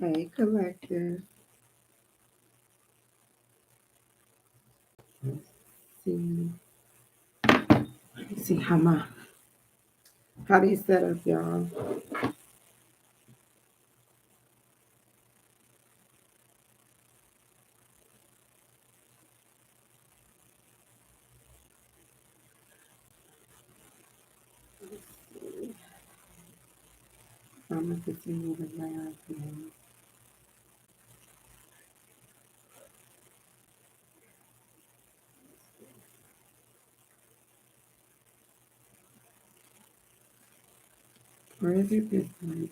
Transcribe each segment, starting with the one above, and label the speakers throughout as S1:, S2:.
S1: Hey, collective. Let's see. Let's see how they set up, y'all. I'm gonna continue to laugh here. Where is it this time?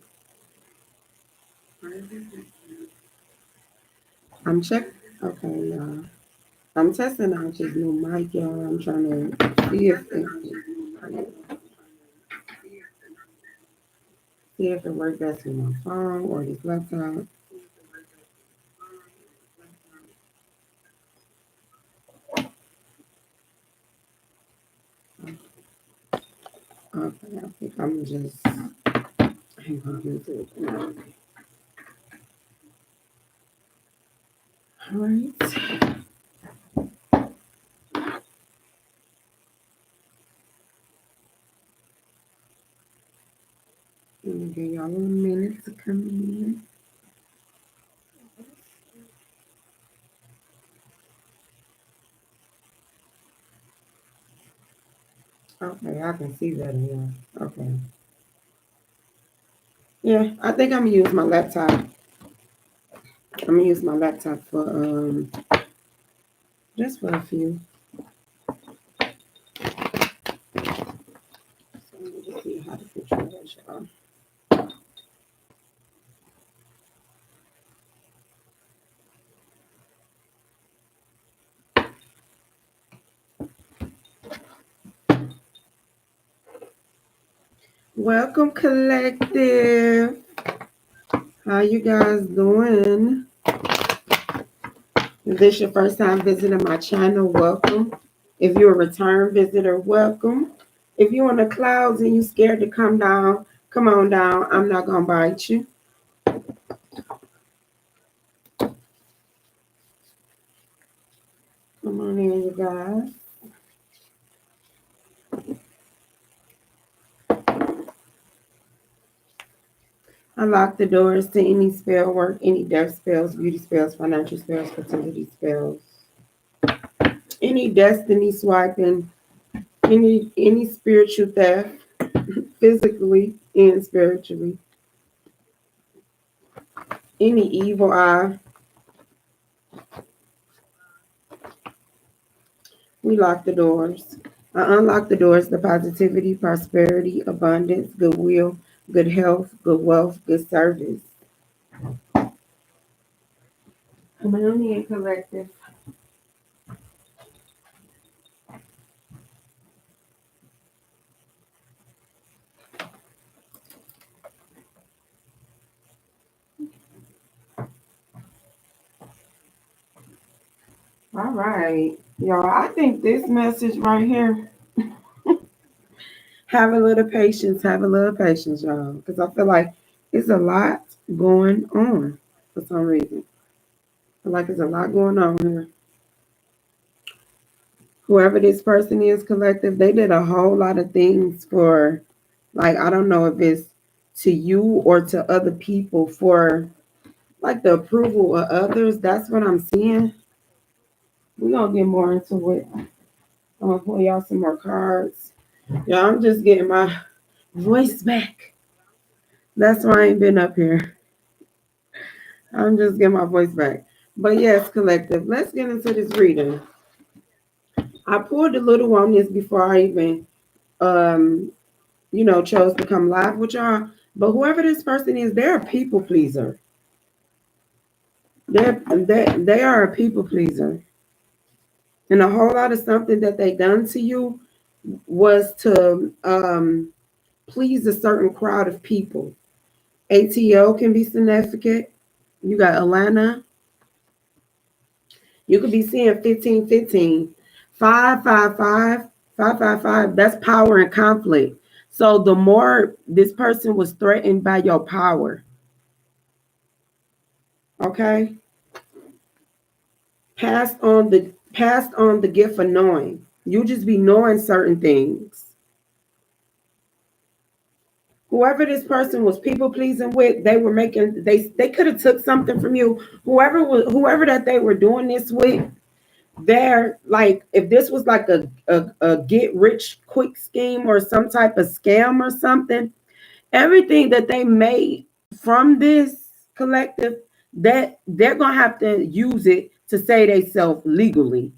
S1: Where is it this time? I'm checking. Okay, y'all. I'm testing out this new mic, y'all. I'm trying to see if it works best with my phone or this laptop. Okay, I think I'm just hang on YouTube. All right. Let me give y'all a minute to come in. Okay, I can see that here. Okay. Yeah, I think I'm gonna use my laptop. I'm gonna use my laptop for just for a few. So let me just see how to control that, y'all. Welcome, collective. How you guys doing? If this your first time visiting my channel, welcome. If you're a return visitor, welcome. If you're on the clouds and you scared to come down, come on down. I'm not gonna bite you. Come on in, you guys. Unlock the doors to any spell work, any death spells, beauty spells, financial spells, fertility spells, any destiny swiping, any spiritual theft, physically and spiritually, any evil eye. We lock the doors. I unlock the doors to positivity, prosperity, abundance, goodwill, good health, good wealth, good service. Harmony and collective. All right, y'all. I think this message right here. Have a little patience. Have a little patience, y'all, because I feel like it's a lot going on for some reason. I feel like there's a lot going on here. Whoever this person is, collective, they did a whole lot of things for, like, I don't know if it's to you or to other people for, like, the approval of others. That's what I'm seeing. We're going to get more into it. I'm going to pull y'all some more cards. Yeah, I'm just getting my voice back. That's why I ain't been up here. I'm just getting my voice back. But yes, collective, let's get into this reading. I pulled a little on this before I even um chose to come live with y'all. But whoever this person is, they're a people pleaser. They are a people pleaser. And a whole lot of something that they done to you was to please a certain crowd of people. ATO can be significant. You got Atlanta. You could be seeing 1515. 555. 555. That's power and conflict. So the more this person was threatened by your power, Okay. Passed on the gift of knowing. You just be knowing certain things. Whoever this person was people pleasing with, they were making they could have took something from you. Whoever that they were doing this with, they're like, if this was like a get rich quick scheme or some type of scam or something, everything that they made from this collective, that they're gonna have to use it to say they self legally.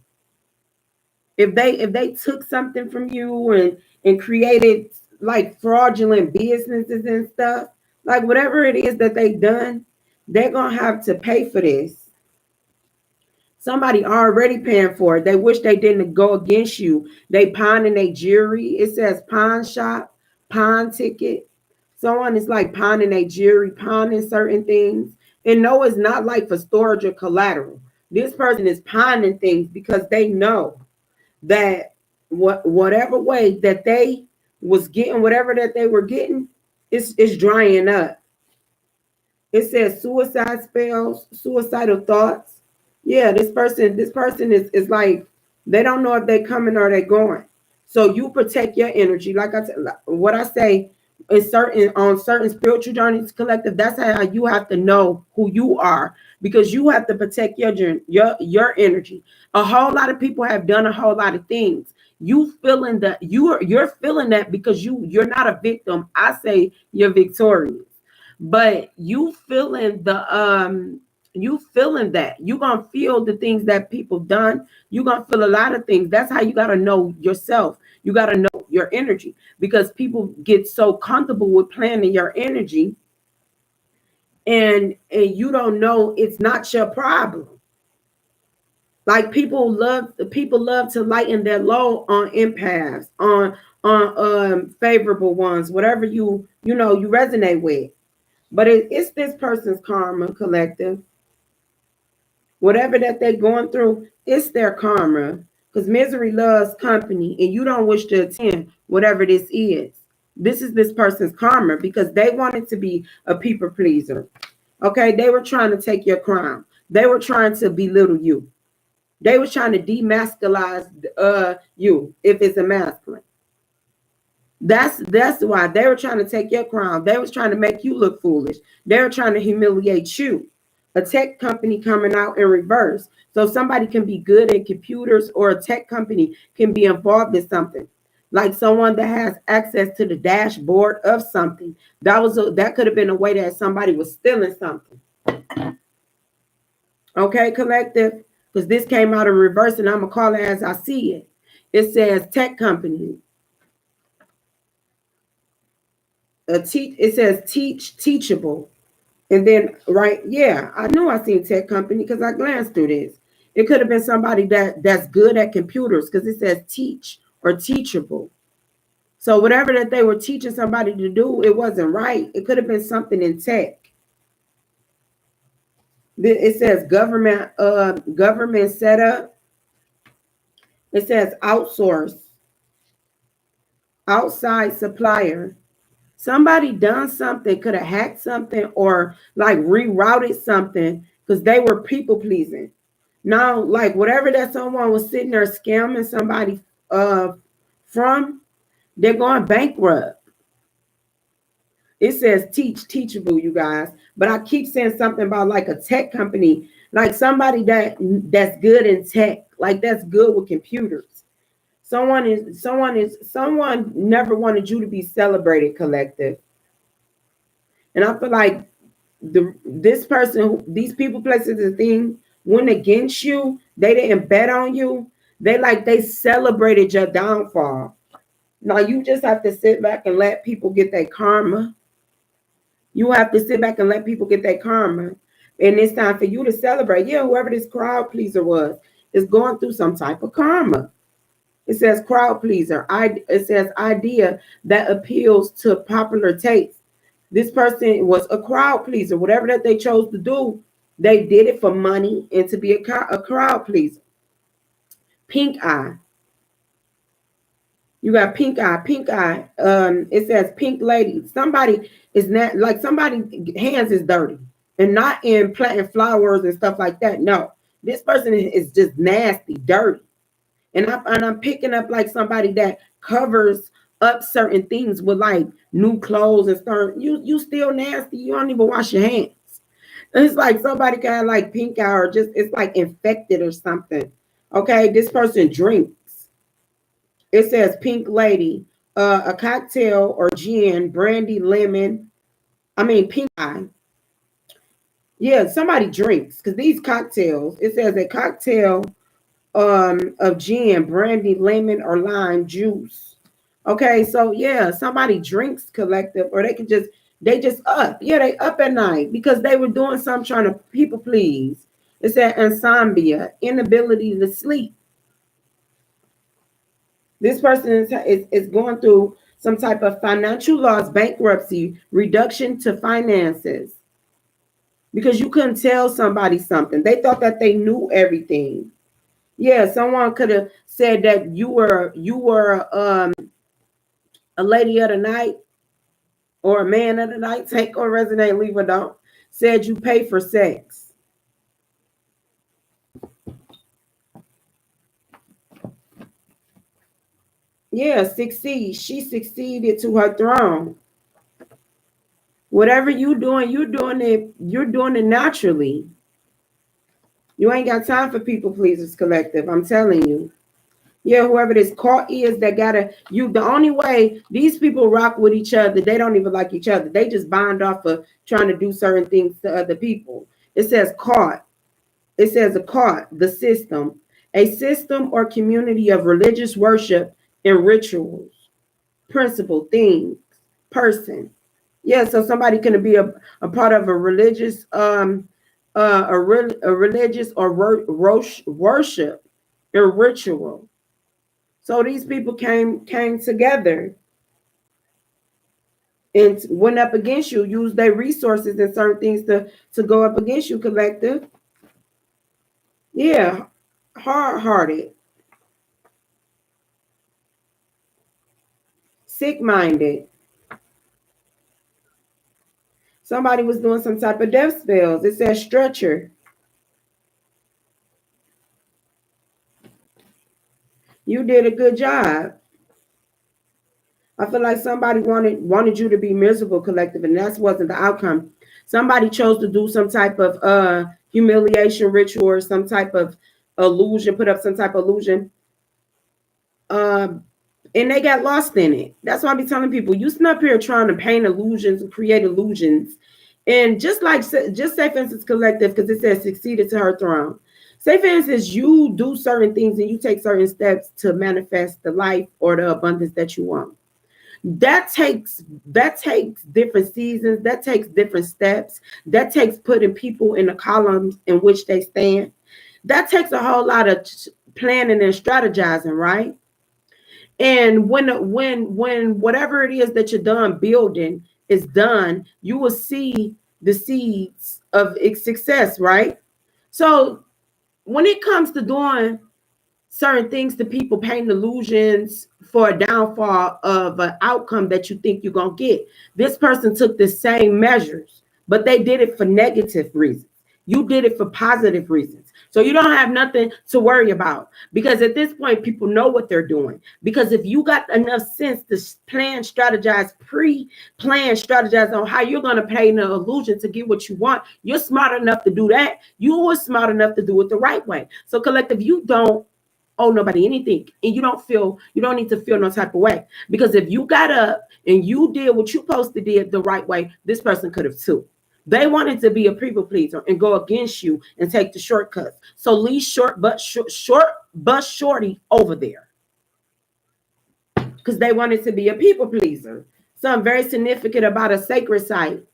S1: If they took something from you and created like fraudulent businesses and stuff, like whatever it is that they done, they're gonna have to pay for this. Somebody already paying for it. They wish they didn't go against you. They pawning their jewelry. It says pawn shop, pawn ticket. Someone is like pawning their jewelry, pawning certain things. And no, it's not like for storage or collateral. This person is pawning things because they know that whatever way that they was getting, whatever that they were getting, it's drying up. It says suicide spells, suicidal thoughts. Yeah, this person is like, they don't know if they coming or they going. So you protect your energy. Like I said, what I say is certain on certain spiritual journeys collective, that's how you have to know who you are, because you have to protect your journey, your energy. A whole lot of people have done a whole lot of things. You feeling that you're feeling that because you're not a victim. I say you're victorious, but you feeling that you gonna feel the things that people done. You gonna feel a lot of things. That's how you gotta know yourself. You gotta know your energy, because people get so comfortable with planning your energy, and you don't know it's not your problem. Like people love to lighten their load on empaths, on favorable ones, whatever you resonate with. But it's this person's karma collective. Whatever that they're going through, it's their karma. Because misery loves company, and you don't wish to attend whatever this is. This is this person's karma because they wanted to be a people pleaser. Okay, they were trying to take your crown. They were trying to belittle you. They were trying to demasculize you if it's a masculine. That's why they were trying to take your crown. They was trying to make you look foolish. They were trying to humiliate you. A tech company coming out in reverse. So somebody can be good at computers, or a tech company can be involved in something. Like someone that has access to the dashboard of something. That could have been a way that somebody was stealing something. Okay, collective? Because this came out in reverse, and I'm gonna call it as I see it. It says tech company. It says teachable. And then, right, yeah, I knew I seen tech company because I glanced through this. It could have been somebody that's good at computers, because it says teach or teachable. So whatever that they were teaching somebody to do, it wasn't right. It could have been something in tech. It says government setup. It says outsource, outside supplier. Somebody done something, could have hacked something or like rerouted something because they were people pleasing. Now, like whatever that someone was sitting there scamming somebody uh from, they're going bankrupt. It says teachable, you guys. But I keep saying something about like a tech company, like somebody that's good in tech, like that's good with computers. Someone never wanted you to be celebrated, collective. And I feel like these people, places, and things went against you. They didn't bet on you. They celebrated your downfall. Now you just have to sit back and let people get their karma. You have to sit back and let people get their karma. And it's time for you to celebrate. Yeah, whoever this crowd pleaser was is going through some type of karma. It says crowd pleaser. It says idea that appeals to popular taste. This person was a crowd pleaser. Whatever that they chose to do, they did it for money and to be a crowd pleaser. Pink eye. You got pink eye, pink eye. It says pink lady. Somebody is not like somebody hands is dirty. and not in planting flowers and stuff like that. No, this person is just nasty, dirty. And I'm picking up like somebody that covers up certain things with like new clothes and stuff. You still nasty. You don't even wash your hands. It's like somebody got like pink eye or just it's like infected or something. Okay, this person drinks. It says pink lady, a cocktail or gin, brandy, lemon. I mean pink eye. Yeah, somebody drinks because these cocktails. It says a cocktail of gin, brandy, lemon, or lime juice. Okay, so yeah, somebody drinks collective, or they just up. Yeah, they up at night because they were doing something trying to people please. It said insomnia, inability to sleep. This person is going through some type of financial loss, bankruptcy, reduction to finances because you couldn't tell somebody something. They thought that they knew everything. Yeah, someone could have said that you were a lady of the night or a man of the night. Take or resonate, leave or don't. Said you pay for sex. Yeah, succeed. She succeeded to her throne. Whatever you're doing it naturally. You ain't got time for people pleasers collective. I'm telling you. Yeah, whoever this caught is that gotta you the only way these people rock with each other, they don't even like each other. They just bond off of trying to do certain things to other people. It says caught. It says a caught, the system, a system or community of religious worship and rituals, principle, things, person. Yeah, so somebody can be a part of a religious a religious or worship and ritual. So these people came together and went up against you, used their resources and certain things to go up against you, collective. Yeah, hard-hearted, sick-minded. Somebody was doing some type of death spells. It says stretcher. You did a good job. I feel like somebody wanted you to be miserable, collective, and that wasn't the outcome. Somebody chose to do some type of humiliation ritual or some type of illusion, put up some type of illusion, and they got lost in it. That's why I be telling people, you sit up here trying to paint illusions and create illusions, and just say for instance, collective, because it says succeeded to her throne. Say for instance, you do certain things and you take certain steps to manifest the life or the abundance that you want. That takes different seasons, that takes different steps, that takes putting people in the columns in which they stand. That takes a whole lot of planning and strategizing, right? And when whatever it is that you're done building is done, you will see the seeds of its success, right? So when it comes to doing certain things to people, painting illusions for a downfall of an outcome that you think you're going to get. This person took the same measures, but they did it for negative reasons. You did it for positive reasons. So you don't have nothing to worry about because at this point, people know what they're doing. Because if you got enough sense to plan, strategize, pre-plan, strategize on how you're going to paint an illusion to get what you want, you're smart enough to do that. You were smart enough to do it the right way. So collective, you don't owe nobody anything, and you don't need to feel no type of way, because if you got up and you did what you supposed to did the right way, this person could have too. They wanted to be a people pleaser and go against you and take the shortcuts. So leave short bus shorty over there because they wanted to be a people pleaser. Something very significant about a sacred site.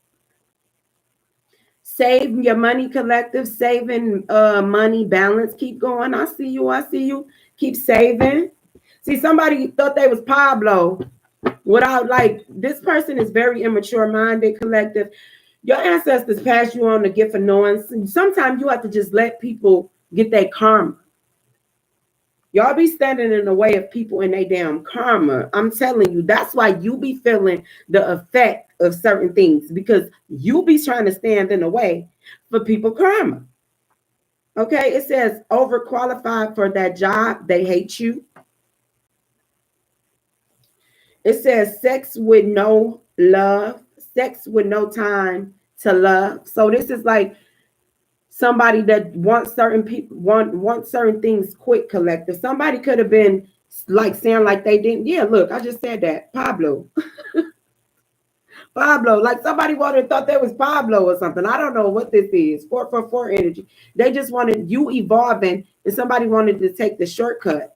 S1: Save your money, collective, saving money, balance, keep going. I see you. Keep saving. See, somebody thought they was Pablo without, like, this person is very immature minded, collective. Your ancestors passed you on the gift of knowing. Sometimes you have to just let people get their karma. Y'all be standing in the way of people and they damn karma. I'm telling you, that's why you be feeling the effect of certain things because you be trying to stand in the way for people karma. Okay, it says overqualified for that job, they hate you. It says sex with no love, sex with no time to love. So this is like somebody that wants certain people want certain things quick, collective. Somebody could have been like saying like they didn't. Yeah, look, I just said that. Pablo. Pablo, like somebody wanted to thought that was Pablo or something. I don't know what this is. 444 energy. They just wanted you evolving, and somebody wanted to take the shortcut.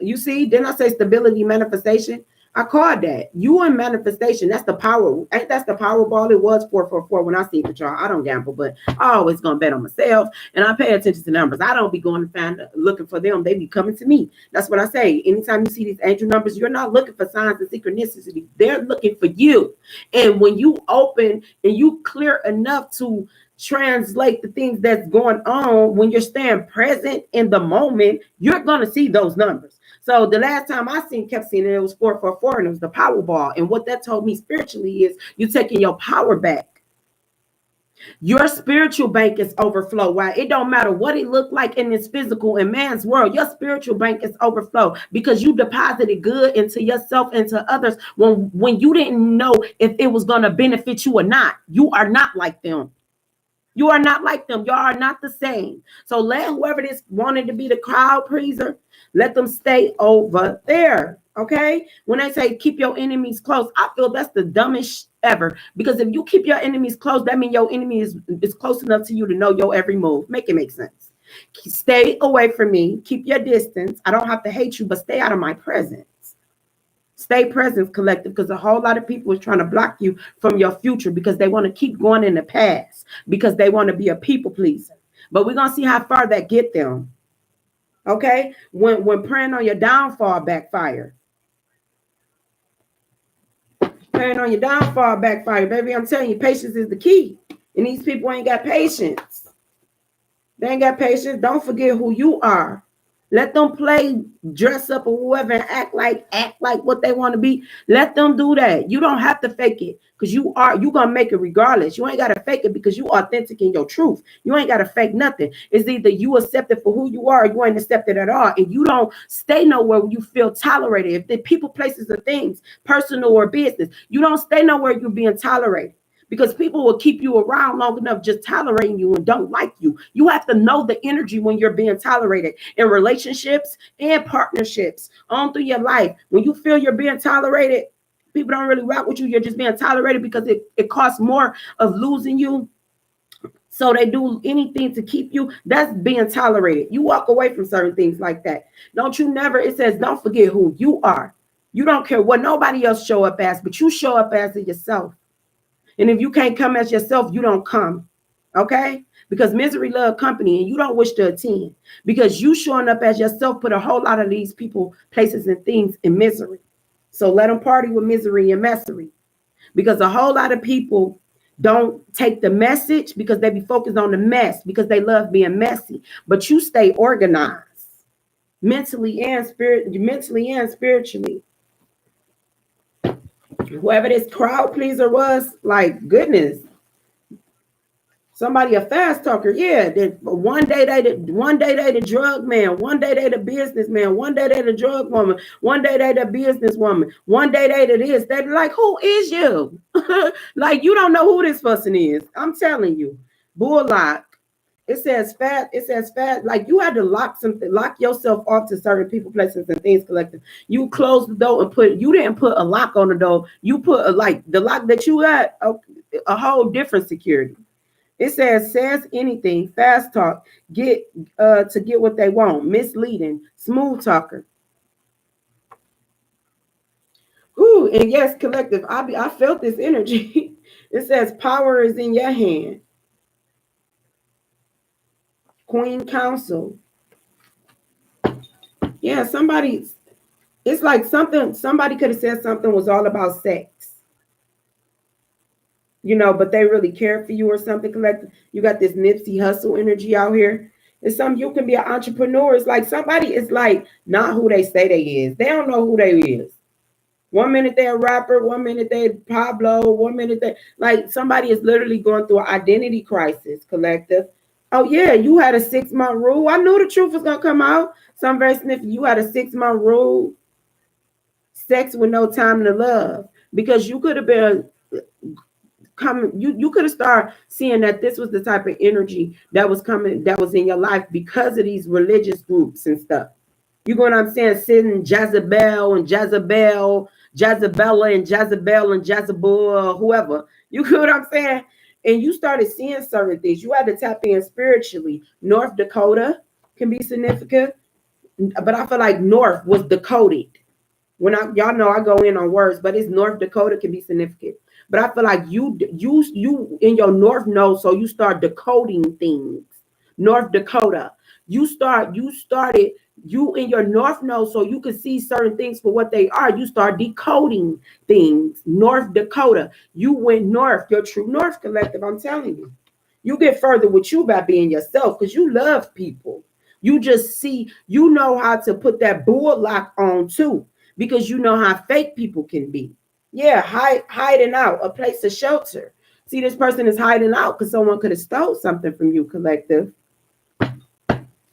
S1: You see, didn't I say stability manifestation? I called that. You in manifestation. That's the power. Ain't that's the Powerball? It was 444 when I see it, y'all. I don't gamble, but I always gonna bet on myself and I pay attention to numbers. I don't be going to find looking for them. They be coming to me. That's what I say. Anytime you see these angel numbers, you're not looking for signs and synchronicity. They're looking for you. And when you open and you clear enough to translate the things that's going on, when you're staying present in the moment, you're gonna see those numbers. So the last time I kept seeing it, it was 444, and it was the Powerball. And what that told me spiritually is you're taking your power back. Your spiritual bank is overflow. Why? It don't matter what it looked like in this physical and man's world. Your spiritual bank is overflow because you deposited good into yourself and to others when you didn't know if it was going to benefit you or not. You are not like them. You are not like them. Y'all are not the same. So let whoever this wanted to be the crowd pleaser, let them stay over there. Okay? When they say keep your enemies close, I feel that's the dumbest ever. Because if you keep your enemies close, that means your enemy is close enough to you to know your every move. Make it make sense. Stay away from me. Keep your distance. I don't have to hate you, but stay out of my presence. Stay present, collective, because a whole lot of people is trying to block you from your future because they want to keep going in the past because they want to be a people pleaser. But we're gonna see how far that get them. Okay, when praying on your downfall backfire, praying on your downfall backfire, baby. I'm telling you, patience is the key, and these people ain't got patience. They ain't got patience. Don't forget who you are. Let them play, dress up or whoever, and act like what they want to be. Let them do that. You don't have to fake it because you gonna make it regardless. You ain't gotta fake it because you authentic in your truth. You ain't gotta fake nothing. It's either you accept it for who you are or you ain't accept it at all. And you don't stay nowhere where you feel tolerated. If the people, places, or things, personal or business, you don't stay nowhere you're being tolerated. Because people will keep you around long enough just tolerating you and don't like you. You have to know the energy when you're being tolerated in relationships and partnerships on through your life. When you feel you're being tolerated, people don't really rock with you. You're just being tolerated because it costs more of losing you. So they do anything to keep you. That's being tolerated. You walk away from certain things like that. Don't you never, it says, don't forget who you are. You don't care what nobody else show up as, but you show up as it yourself. And if you can't come as yourself, you don't come. Okay? Because misery love company and you don't wish to attend. Because you showing up as yourself put a whole lot of these people, places, and things in misery. So let them party with misery and messery. Because a whole lot of people don't take the message because they be focused on the mess because they love being messy. But you stay organized mentally and spiritually. Whoever this crowd pleaser was, like, goodness, somebody a fast talker. Yeah, one day they the drug man, one day they the businessman, one day they the drug woman, one day they the businesswoman, one day they the this. They like, who is you? Like, you don't know who this person is. I'm telling you, bullock. It says fast. Like, you had to lock yourself off to certain people, places, and things collective. You closed the door and you didn't put a lock on the door. You put the lock that you got, a whole different security. It says anything, fast talk, get what they want, misleading, smooth talker. Ooh, and yes, collective. I felt this energy. It says power is in your hand. Queen Council. Yeah, it's like somebody could have said something was all about sex. You know, but they really care for you or something, collective. You got this Nipsey Hussle energy out here. It's something you can be an entrepreneur. It's like somebody is like not who they say they is. They don't know who they is. One minute they're a rapper, one minute they Pablo, one minute they like somebody is literally going through an identity crisis, collective. Oh yeah, you had a 6 month rule. I knew the truth was gonna come out. So I'm very significant. You had a 6 month rule, sex with no time to love. Because you could have been coming, you could have started seeing that this was the type of energy that was coming, that was in your life because of these religious groups and stuff. You know what I'm saying? Sitting Jezebel and Jezebel, Jezebella and Jezebel and Jezebel, whoever. You know what I'm saying? And you started seeing certain things. You had to tap in spiritually. North Dakota can be significant, but I feel like North was decoded. When I y'all know I go in on words, but it's North Dakota can be significant. But I feel like you in your North node, so you start decoding things. North Dakota, you started you in your North node, so you can see certain things for what they are. You start decoding things. North Dakota, you went north. Your true North collective. I'm telling you, you get further with you by being yourself because you love people. You just see, you know how to put that bull lock on too because you know how fake people can be. Yeah, hiding out, a place of shelter. See, this person is hiding out because someone could have stole something from you, collective.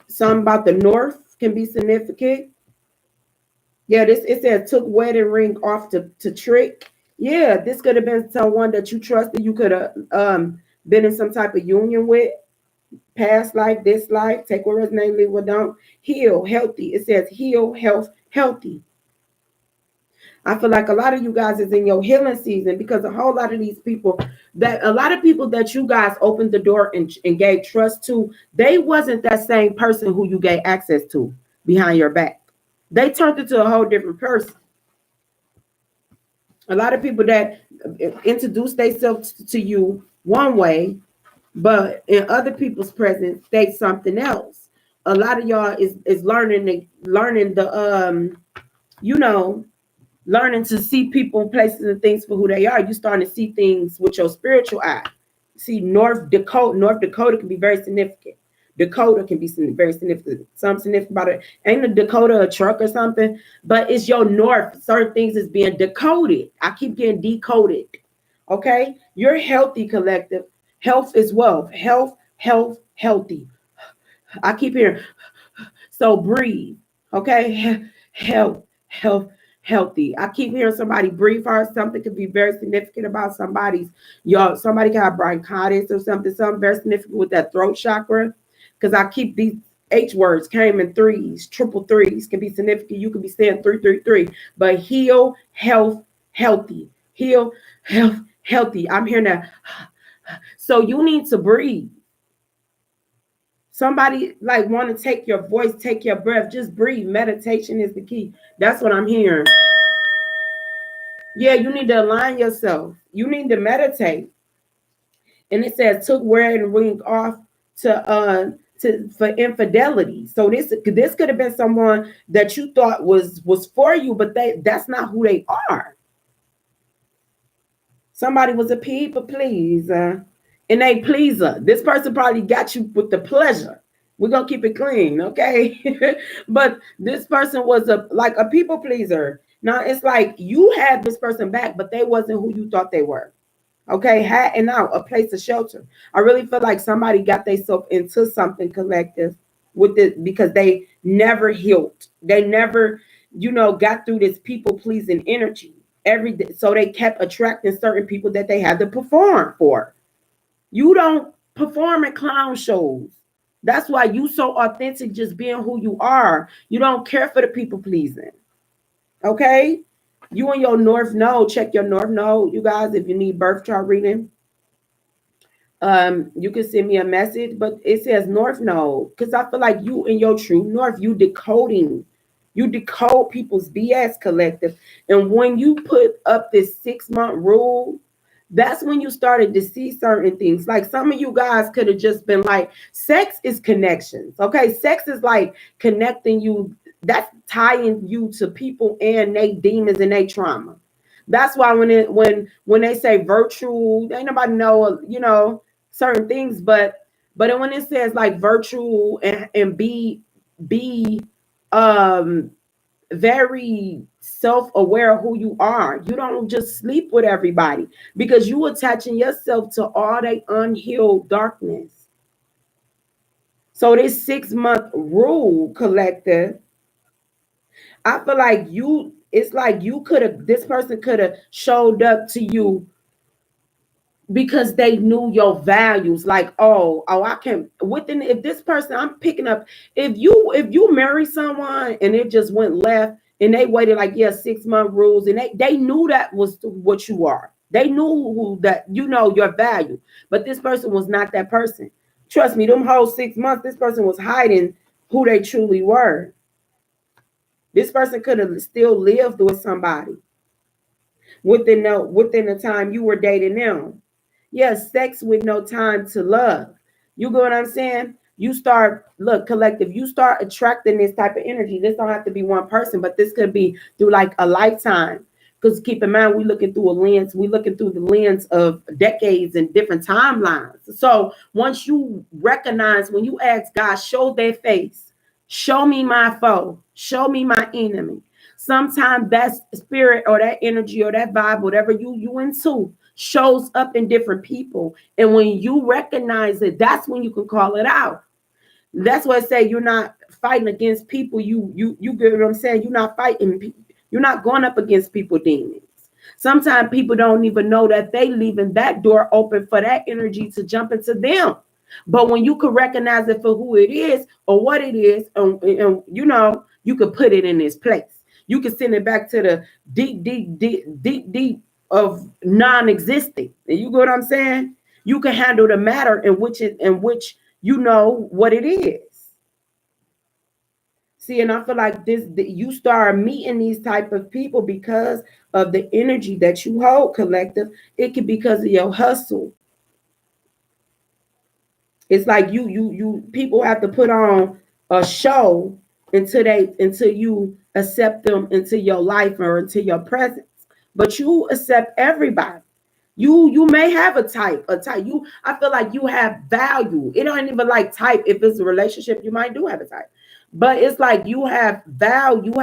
S1: Something about the North can be significant. Yeah, this it says took wedding ring off to trick. Yeah, this could have been someone that you trusted. You could have been in some type of union with, past life, this life. Take what his name, leave what don't. Heal, healthy. It says heal, health, healthy. I feel like a lot of you guys is in your healing season because a whole lot of these people that a lot of people that you guys opened the door and gave trust to, they wasn't that same person who you gave access to behind your back. They turned into a whole different person. A lot of people that introduce themselves to you one way, but in other people's presence, they something else. A lot of y'all is learning the you know learning to see people, places, and things for who they are. You starting to see things with your spiritual eye. See, North Dakota can be very significant. Dakota can be very significant. Something significant about it. Ain't a Dakota a truck or something? But it's your North. Certain things is being decoded. I keep getting decoded. Okay? You're healthy, collective. Health is wealth. Health, health, healthy. I keep hearing, so breathe. Okay? Health, health, healthy. I keep hearing somebody breathe hard. Something could be very significant about somebody's, y'all. Somebody can have bronchitis or something very significant with that throat chakra. Because I keep these H words came in threes, triple threes can be significant. You could be saying 333, but heal, health, healthy. Heal, health, healthy. I'm hearing that. So you need to breathe. Somebody like want to take your voice, take your breath, just breathe. Meditation is the key. That's what I'm hearing. Yeah, you need to align yourself. You need to meditate. And it says took wearing the ring off to for infidelity. So this could have been someone that you thought was for you, but that's not who they are. Somebody was a people pleaser and a pleaser. This person probably got you with the pleasure. We're gonna keep it clean, okay? But this person was like a people pleaser. Now it's like you had this person back, but they wasn't who you thought they were. Okay, hatting out, a place of shelter. I really feel like somebody got themselves into something collective with it because they never healed. They never, got through this people pleasing energy every day. So they kept attracting certain people that they had to perform for. You don't perform at clown shows. That's why you so authentic, just being who you are. You don't care for the people pleasing. Okay? You and your North Node, check your North Node, you guys, if you need birth chart reading. You can send me a message, but it says North Node because I feel like you in your true North, you decode people's BS collective. And when you put up this 6 month rule, that's when you started to see certain things. Like some of you guys could have just been like, sex is connections. Okay. Sex is like connecting you. That's tying you to people and they demons and they trauma. That's why when they say virtual, ain't nobody know, certain things, but when it says like virtual and be um very self-aware of who you are. You don't just sleep with everybody because you attaching yourself to all that unhealed darkness. So this 6 month rule, collective, I feel like it's like you could have, this person could have showed up to you because they knew your values. Like, oh, I can within, if this person I'm picking up, if you marry someone and it just went left and they waited like, yeah, 6 month rules, and they knew that was what you are. They knew who that, your value. But this person was not that person. Trust me, them whole 6 months, this person was hiding who they truly were. This person could have still lived with somebody within the time you were dating them. Yes, sex with no time to love. You get what I'm saying? You start, look, collective, you start attracting this type of energy. This don't have to be one person, but this could be through like a lifetime. Because keep in mind, we looking through the lens of decades and different timelines. So once you recognize, when you ask God, show their face, show me my foe, show me my enemy. Sometimes that spirit or that energy or that vibe, whatever you into, shows up in different people. And when you recognize it, that's when you can call it out. That's why I say you're not fighting against people. You get what I'm saying? You're not fighting. You're not going up against people demons. Sometimes people don't even know that they leaving that door open for that energy to jump into them. But when you can recognize it for who it is or what it is, and you could put it in its place. You can send it back to the deep, deep, deep, deep, deep of non-existing. And you get what I'm saying? You can handle the matter in which you know what it is. See, and I feel like you start meeting these type of people because of the energy that you hold, collective. It could be because of your hustle. It's like you people have to put on a show until you accept them into your life or into your presence. But you accept everybody. You may have a type. I feel like you have value. It don't even like type. If it's a relationship, you might do have a type. But it's like you have value.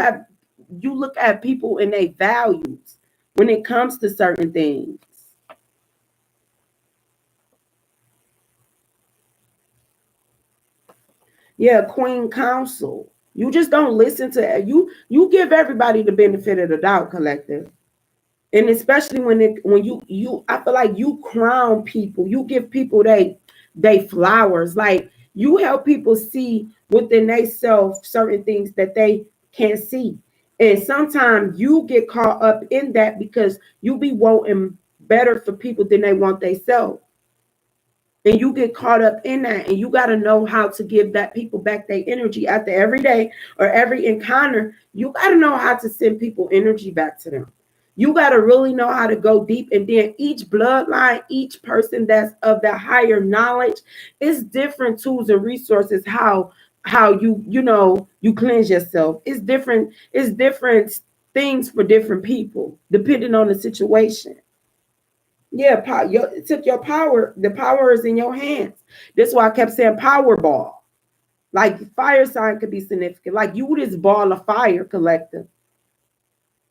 S1: You look at people and their values when it comes to certain things. Yeah, Queen Council. You just don't listen to you give everybody the benefit of the doubt, collective. And especially when you I feel like you crown people, you give people they flowers. Like you help people see within themselves certain things that they can't see. And sometimes you get caught up in that because you be wanting better for people than they want themselves. And you get caught up in that, and you got to know how to give that people back their energy after every day or every encounter. You got to know how to send people energy back to them. You got to really know how to go deep, and then each bloodline, each person that's of the higher knowledge, is different tools and resources. How you cleanse yourself. It's different things for different people depending on the situation. Yeah, it took your power. The power is in your hands. That's why I kept saying power ball. Like fire sign could be significant. Like you this ball of fire, collective.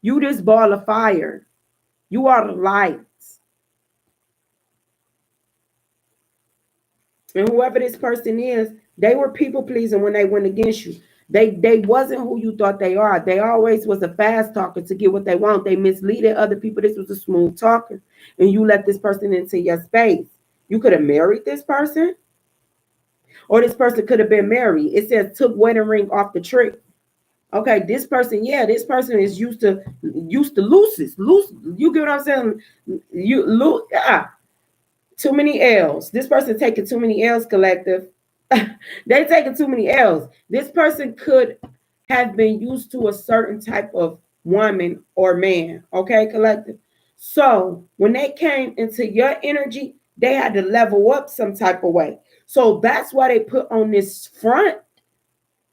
S1: You this ball of fire. You are the lights. And whoever this person is, they were people pleasing when they went against you. They wasn't who you thought they are. They always was a fast talker to get what they want. They misleaded other people. This was a smooth talker. And you let this person into your space. You could have married this person, or this person could have been married. It says took wedding ring off the tree. Okay, this person is used to loose. You get what I'm saying? You lose. Too many L's. This person taking too many L's, collective. They taking too many L's. This person could have been used to a certain type of woman or man. Okay, collective. So when they came into your energy, they had to level up some type of way. So that's why they put on this front.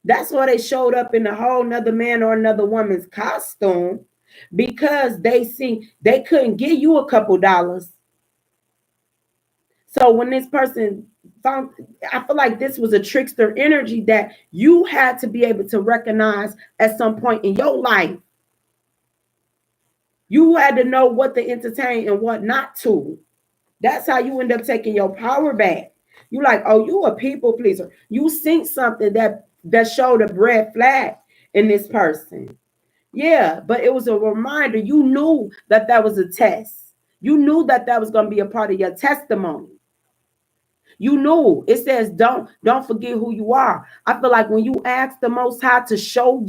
S1: That's why they showed up in a whole another man or another woman's costume, because they see they couldn't give you a couple dollars. So when this person found, I feel like this was a trickster energy that you had to be able to recognize at some point in your life. You had to know what to entertain and what not to. That's how you end up taking your power back. You like, oh, you a people pleaser. You seen something that showed a red flag in this person. Yeah, but it was a reminder. You knew that that was a test. You knew that that was going to be a part of your testimony. You knew. It says don't forget who you are. I feel like when you ask the Most High to show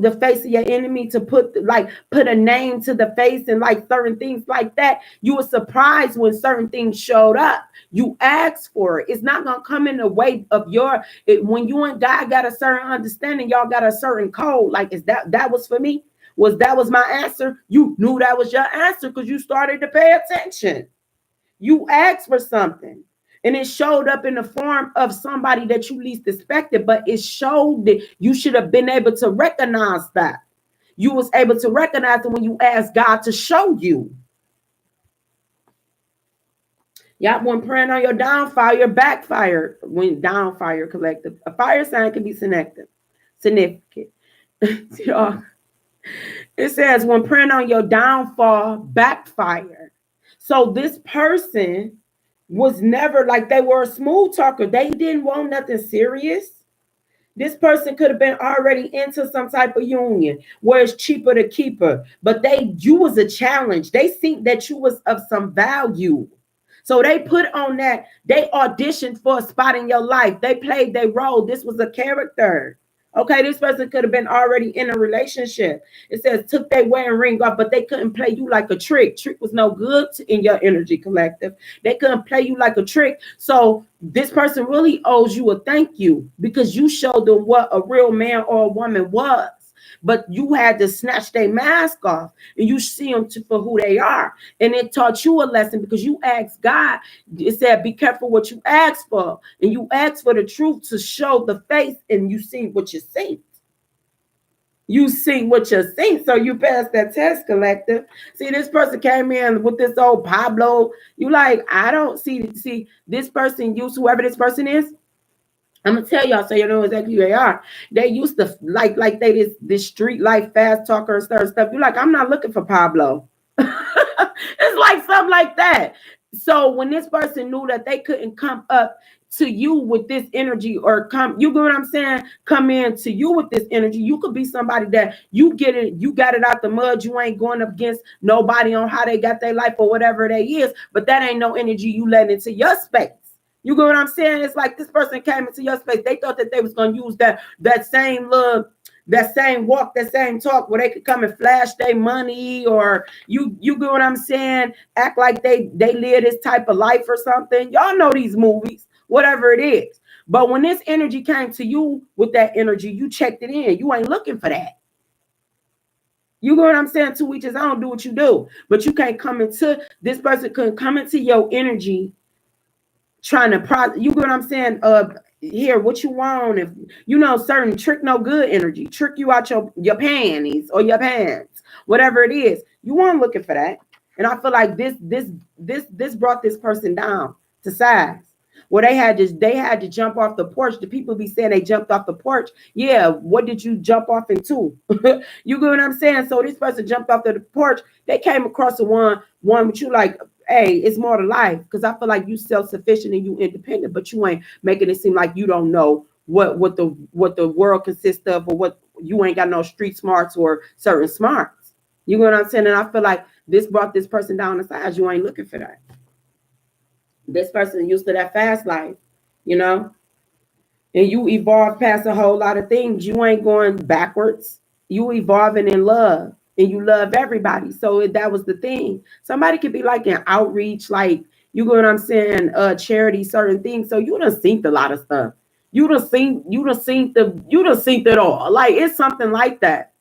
S1: the face of your enemy, to put a name to the face and like certain things like that, you were surprised when certain things showed up. You asked for it. It's not gonna come in the way of when you and God got a certain understanding, y'all got a certain code. Like, is that was for me? That was my answer? You knew that was your answer because you started to pay attention. You asked for something. And it showed up in the form of somebody that you least expected, but it showed that you should have been able to recognize that. You was able to recognize it when you asked God to show you. Y'all, when praying on your downfall, your backfire. When downfire collective, a fire sign can be significant. It says when praying on your downfall, backfire. So this person was never like, they were a smooth talker. They didn't want nothing serious. This person could have been already into some type of union where it's cheaper to keep her, but you was a challenge. They think that you was of some value. So they put on that, they auditioned for a spot in your life. They played their role. This was a character. Okay, this person could have been already in a relationship. It says took their wedding ring off, but they couldn't play you like a trick. Trick was no good in your energy collective. They couldn't play you like a trick. So this person really owes you a thank you because you showed them what a real man or a woman was. But you had to snatch their mask off and you see them for who they are. And it taught you a lesson because you asked God. It said, be careful what you ask for. And you asked for the truth to show the face, and you see what you see. You see what you're seeing. So you passed that test, collective. See, this person came in with this old Pablo. You like, I don't see this person use whoever this person is. I'm gonna tell y'all so you know exactly who they are. They used to like they this street life fast talker and stuff. You're like, I'm not looking for Pablo. It's like something like that. So when this person knew that they couldn't come up to you with this energy or you get what I'm saying? Come in to you with this energy. You could be somebody that you got it out the mud. You ain't going up against nobody on how they got their life or whatever they is, but that ain't no energy you letting into your space. You get what I'm saying? It's like this person came into your space. They thought that they was going to use that same walk, that same talk where they could come and flash their money, or you get what I'm saying? Act like they live this type of life or something. Y'all know these movies, whatever it is. But when this energy came to you with that energy, you checked it in. You ain't looking for that. You get what I'm saying? To each his own, do what you do. But you can't come into, this person couldn't come into your energy trying to you get what I'm saying? Here, what you want? If you know certain trick no good energy, trick you out your panties or your pants, whatever it is, you weren't looking for that. And I feel like this brought this person down to size. Well, they had to jump off the porch. The people be saying they jumped off the porch. Yeah, what did you jump off into? You get what I'm saying? So this person jumped off the porch. They came across the one with you like, hey, it's more to life, because I feel like you self-sufficient and you independent, but you ain't making it seem like you don't know what the world consists of, or what you ain't got no street smarts or certain smarts. You know what I'm saying? And I feel like this brought this person down the size. You ain't looking for that. This person used to that fast life, you know, and you evolve past a whole lot of things. You ain't going backwards. You evolving in love. And you love everybody. So that was the thing. Somebody could be like an outreach, like, you know what I'm saying, charity, certain things. So you done seen a lot of stuff. You done seen it all. Like, it's something like that.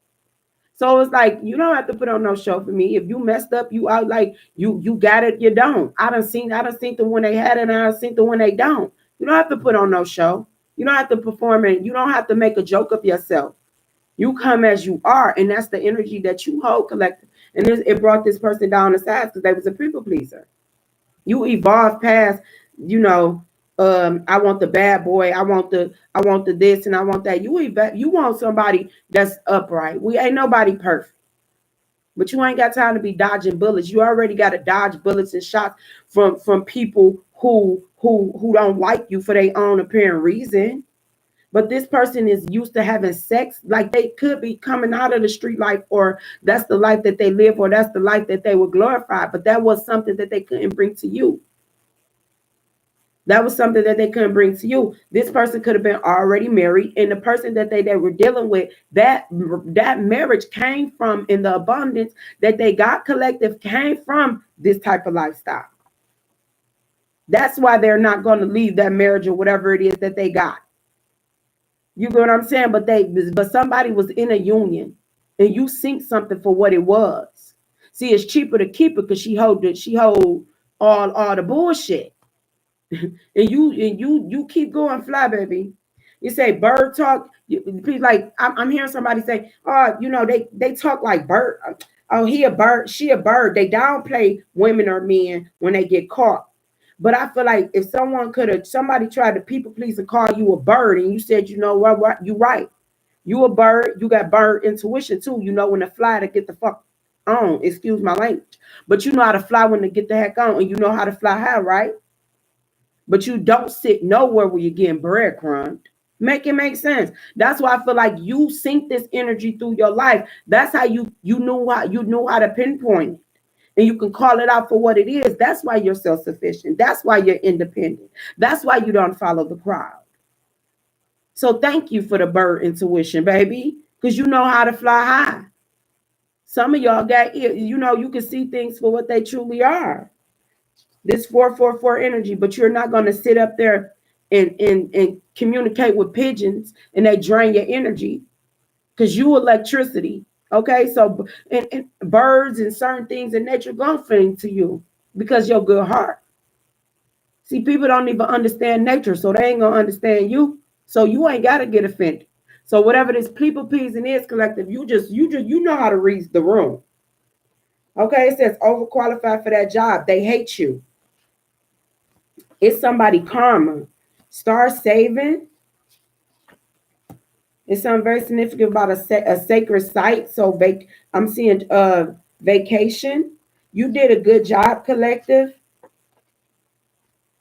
S1: So it's like, you don't have to put on no show for me. If you messed up, you out, like, you got it, you don't. I done seen the when they had it, and I done seen the when they don't. You don't have to put on no show. You don't have to perform it. You don't have to make a joke of yourself. You come as you are, and that's the energy that you hold, collective. And it brought this person down the sides because they was a people pleaser. You evolved past, you know, I want the bad boy, I want the this and I want that. You want somebody that's upright. We ain't nobody perfect. But you ain't got time to be dodging bullets. You already got to dodge bullets and shots from people who don't like you for their own apparent reason. But this person is used to having sex, like they could be coming out of the street life, or that's the life that they live, or that's the life that they would glorify. But that was something that they couldn't bring to you. That was something that they couldn't bring to you. This person could have been already married, and the person that they were dealing with, that marriage came from, in the abundance that they got collective, came from this type of lifestyle. That's why they're not going to leave that marriage or whatever it is that they got. You get what I'm saying? But somebody was in a union, and you sink something for what it was. See, it's cheaper to keep it because she hold all the bullshit. and you keep going, fly, baby. You say bird talk. Like I'm hearing somebody say, oh, they talk like bird. Oh, he a bird, she a bird. They downplay women or men when they get caught. But I feel like if somebody tried to people please and call you a bird, and you said, you know what, you right. You a bird. You got bird intuition too. You know when to fly to get the fuck on. Excuse my language. But you know how to fly when to get the heck on, and you know how to fly high, right? But you don't sit nowhere where you're getting breadcrumbed. Make it make sense. That's why I feel like you sink this energy through your life. That's how you know how to pinpoint it. And you can call it out for what it is. That's why you're self-sufficient. That's why you're independent. That's why you don't follow the crowd. So thank you for the bird intuition, baby, because you know how to fly high. Some of y'all got, you can see things for what they truly are. This 444 energy, but you're not going to sit up there and communicate with pigeons and they drain your energy because you electricity. Okay, so and birds and certain things in nature gonna fit into you because your good heart. See, people don't even understand nature, so they ain't gonna understand you. So you ain't gotta get offended. So whatever this people pleasing is collective, you know how to read the room. Okay, it says overqualified for that job. They hate you. It's somebody karma. Start saving. It's something very significant about a sacred site. So I'm seeing vacation. You did a good job, collective.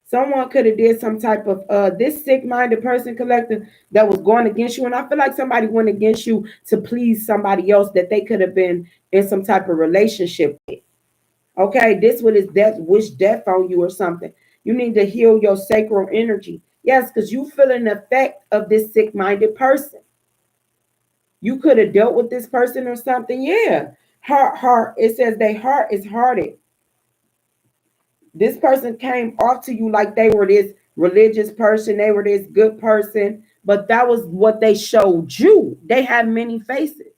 S1: Someone could have did some type of this sick-minded person, collective, that was going against you. And I feel like somebody went against you to please somebody else that they could have been in some type of relationship with. Okay, this one is death, wish death on you or something. You need to heal your sacral energy. Yes, because you feeling the effect of this sick-minded person. You could have dealt with this person or something. Yeah. Heart. It says their heart is hearted. This person came off to you like they were this religious person, they were this good person, but that was what they showed you. They had many faces.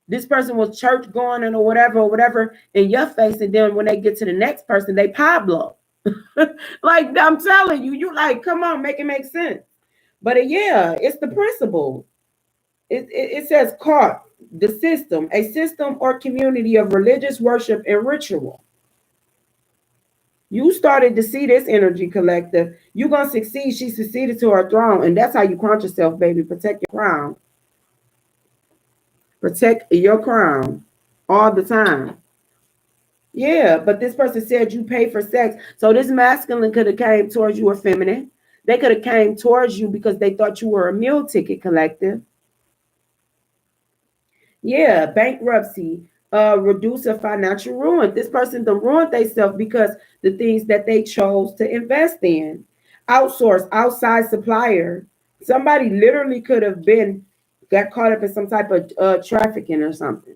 S1: This person was church going and or whatever in your face, and then when they get to the next person, they Pablo. Like I'm telling you, you like, come on, make it make sense. But yeah, it's the principle. It says caught the system, a system or community of religious worship and ritual. You started to see this energy, collective. You're going to succeed. She succeeded to her throne. And that's how you crown yourself, baby. Protect your crown. Protect your crown all the time. Yeah, but this person said you pay for sex. So this masculine could have came towards you, or feminine. They could have came towards you because they thought you were a meal ticket, collective. Yeah, bankruptcy, reduce a financial ruin. This person done ruined themselves because the things that they chose to invest in. Outsource, outside supplier. Somebody literally could have got caught up in some type of trafficking or something,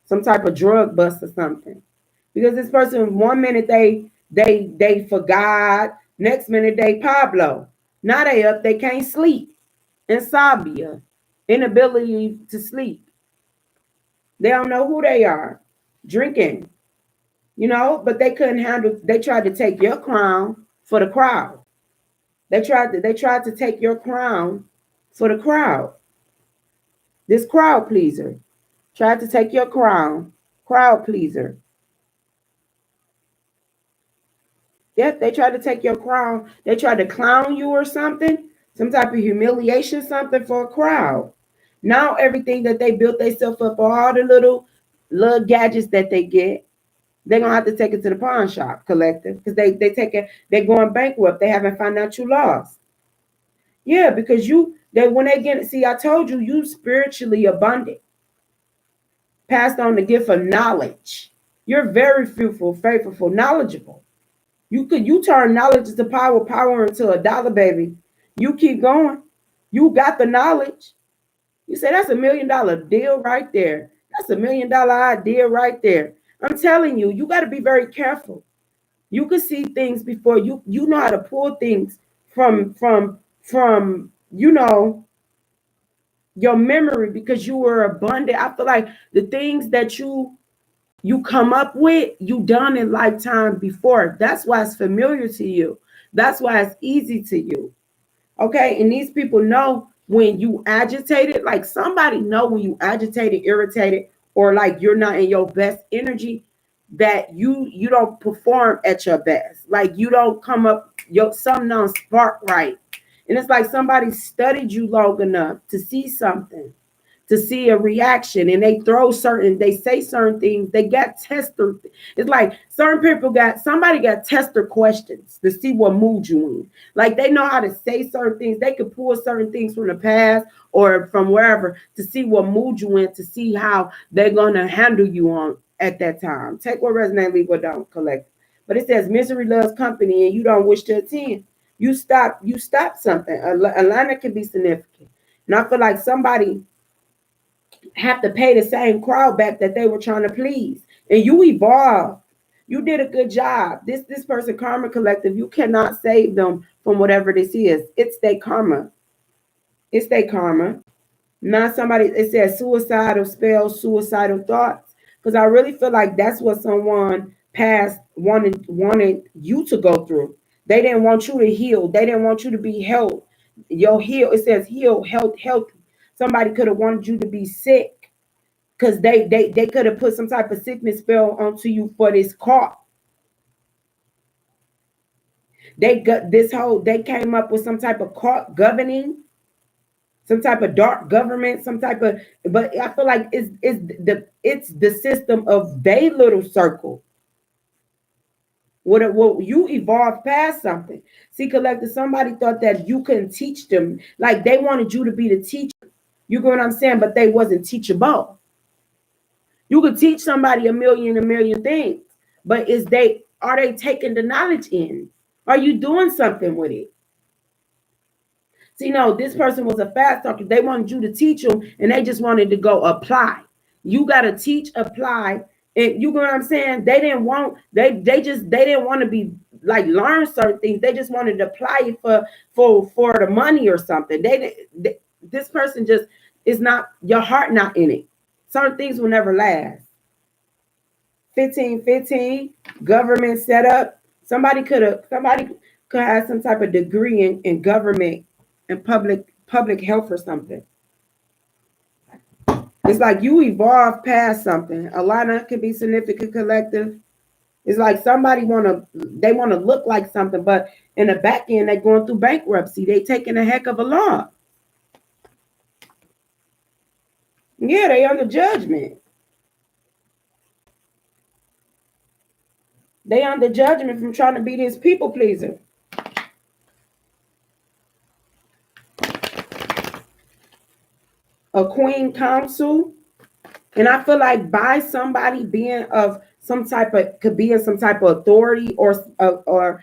S1: some type of drug bust or something. Because this person, one minute they forgot, next minute they Pablo. Now they up, they can't sleep. Insomnia, inability to sleep. They don't know who they are. Drinking, but they couldn't handle. They tried to take your crown for the crowd. They tried to take your crown for the crowd. This crowd pleaser tried to take your crown. Crowd pleaser. Yep, they try to take your crown. They try to clown you or something, some type of humiliation, something for a crowd. Now everything that they built themselves up, all the little gadgets that they get, they're gonna have to take it to the pawn shop collective because they take it, they're going bankrupt. They having financial loss. Yeah, because they when they get see, I told you, you spiritually abundant, passed on the gift of knowledge. You're very fruitful, faithful, knowledgeable. You turn knowledge into power, power into a dollar, baby. You keep going. You got the knowledge. You say that's $1 million deal right there. That's $1 million idea right there. I'm telling you, you got to be very careful. You can see things before you know how to pull things from your memory because you were abundant. I feel like the things that you come up with, you done in lifetime before. That's why it's familiar to you. That's why it's easy to you. Okay, and these people know when you agitated, like somebody know when you agitated, irritated, or like you're not in your best energy, that you don't perform at your best. Like you don't come up, your something don't spark right. And it's like somebody studied you long enough to see something, to see a reaction, and they say certain things, they got tester. It's like certain people somebody got tester questions to see what mood you in. Like they know how to say certain things, they could pull certain things from the past or from wherever to see what mood you in, to see how they're gonna handle you on at that time. Take what resonate, leave what don't, collect. But it says misery loves company and you don't wish to attend. You stop something. Alignment can be significant. And I feel like somebody have to pay the same crowd back that they were trying to please. And you evolved. You did a good job. This person, Karma Collective, you cannot save them from whatever this is. It's their karma. It's their karma. Not somebody, it says suicidal spells, suicidal thoughts. Because I really feel like that's what someone past wanted you to go through. They didn't want you to heal. They didn't want you to be healed. Your heal, it says heal, health, healthy. Somebody could have wanted you to be sick because they could have put some type of sickness spell onto you for this cause. They got this whole, they came up with some type of court governing, some type of dark government, some type of, but I feel like it's the system of their little circle. What you evolved past something. See, collective, somebody thought that you couldn't teach them. Like they wanted you to be the teacher. You get what I'm saying? But they wasn't teachable. You could teach somebody a million things, but are they taking the knowledge in? Are you doing something with it? See, no, this person was a fast talker. They wanted you to teach them, and they just wanted to go apply. You got to teach, apply, and you know what I'm saying. They didn't want they didn't want to be like learn certain things. They just wanted to apply it for the money or something. This person just is not, your heart not in it. Certain things will never last. 1515 government set up. Somebody could have some type of degree in government and public health or something. It's like you evolve past something. Alana could be significant collective. It's like somebody they want to look like something, but in the back end they're going through bankruptcy. They taking a heck of a loss. Yeah, they under judgment. They under judgment from trying to be this people pleaser. A queen council. And I feel like by somebody being of some type of, could be in some type of authority or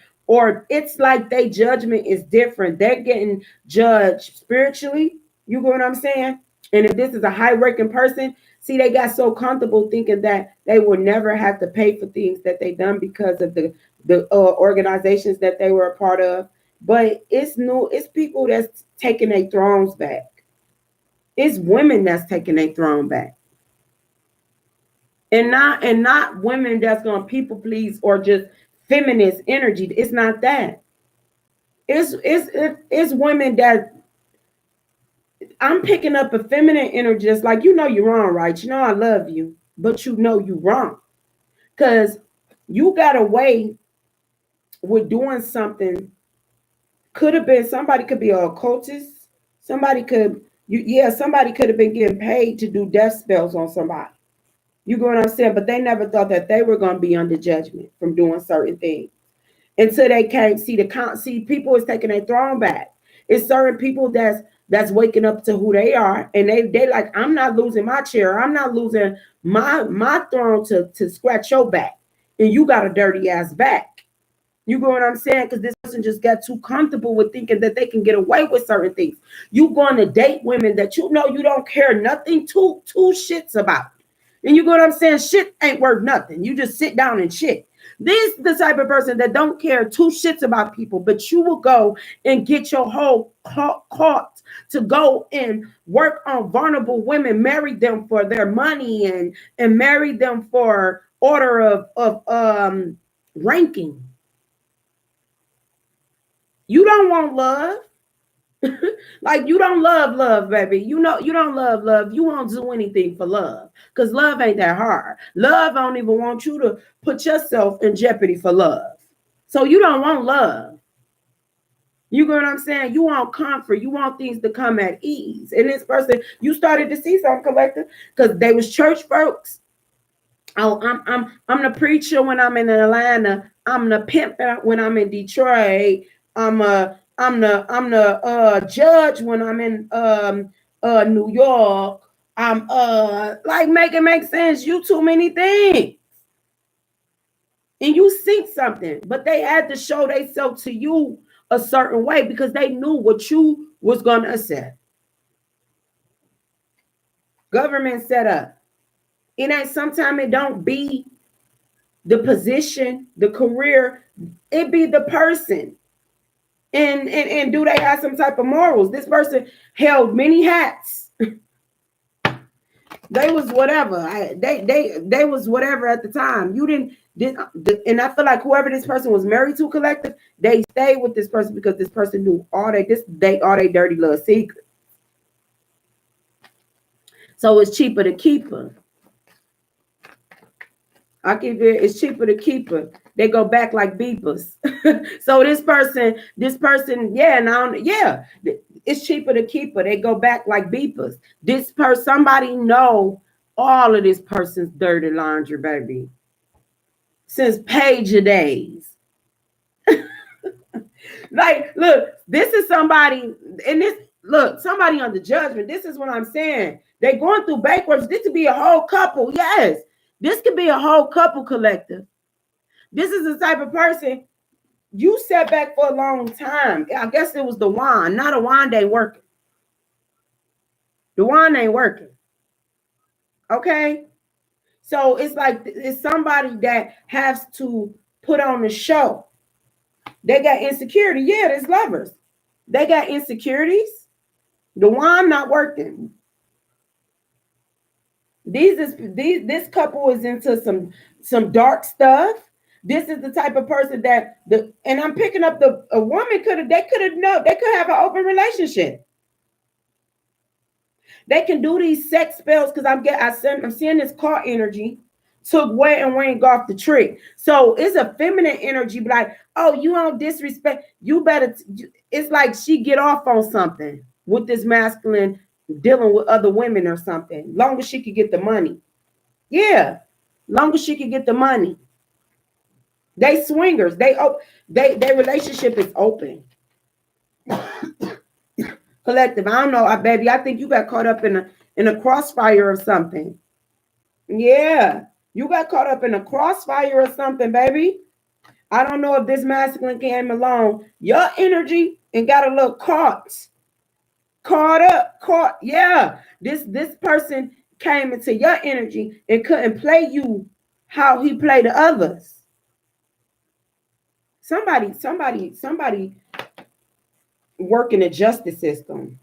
S1: it's like their judgment is different. They're getting judged spiritually. You get what I'm saying? And if this is a high ranking person, see, they got so comfortable thinking that they will never have to pay for things that they done because of the organizations that they were a part of. But it's people that's taking their thrones back. It's women that's taking their throne back. And not women that's gonna people please or just feminist energy. It's not that. It's women that I'm picking up a feminine energy. Just like, you're wrong, right? I love you, but you're wrong because you got a way with doing something. Could have been somebody could be a occultist. Somebody could somebody could have been getting paid to do death spells on somebody. You go what I'm saying? But they never thought that they were going to be under judgment from doing certain things until they came see the count. See, people is taking their throne back. It's certain people that's waking up to who they are, and they like, I'm not losing my chair. I'm not losing my throne to scratch your back, and you got a dirty ass back. You know what I'm saying? Because this person just got too comfortable with thinking that they can get away with certain things. You going to date women that you know you don't care nothing two shits about. And you know what I'm saying? Shit ain't worth nothing. You just sit down and shit. This is the type of person that don't care two shits about people, but you will go and get your whole caught to go and work on vulnerable women, marry them for their money and marry them for order of ranking. You don't want love. Like, you don't love, baby. You know you don't love. You won't do anything for love because love ain't that hard. Love don't even want you to put yourself in jeopardy for love. So you don't want love. You know what I'm saying? You want comfort. You want things to come at ease. And this person, you started to see something, collective, because they was church folks. Oh, I'm the preacher when I'm in Atlanta. I'm the pimp when I'm in Detroit. I'm the judge when I'm in New York. I'm like, make it make sense. You too many things. And you see something, but they had to show themselves to you a certain way because they knew what you was gonna accept. Government set up. It ain't sometimes it don't be the position, the career, it be the person. And do they have some type of morals? This person held many hats. They was whatever. They was whatever at the time. You didn't and I feel like whoever this person was married to, collective, they stayed with this person because this person knew all they dirty little secrets. So it's cheaper to keep her. I keep it. It's cheaper to keep her. They go back like beepers. So this person, it's cheaper to keep her. They go back like beepers. Somebody know all of this person's dirty laundry, baby. Since pager days. Like, look, this is somebody, somebody under judgment. This is what I'm saying. They're going through bankruptcy. This could be a whole couple. Yes, this could be a whole couple collective. This is the type of person you sat back for a long time. I guess it was the wand. Now the wand ain't working. The wand ain't working. Okay? So it's like it's somebody that has to put on the show. They got insecurity. Yeah, there's lovers. They got insecurities. The wand not working. This couple is into some dark stuff. This is the type of person and I'm picking up a woman could have an open relationship. They can do these sex spells because I'm seeing this car energy took wet and went off the tree. So it's a feminine energy, but like, oh, you don't disrespect. You better. It's like she get off on something with this masculine dealing with other women or something. Long as she could get the money. Yeah, long as she could get the money. They swingers. They relationship is open. Collective. I don't know, baby. I think you got caught up in a crossfire or something. Yeah, you got caught up in a crossfire or something, baby. I don't know if this masculine came along, your energy, and got a little caught. Yeah, this person came into your energy and couldn't play you how he played the others. Somebody work in the justice system.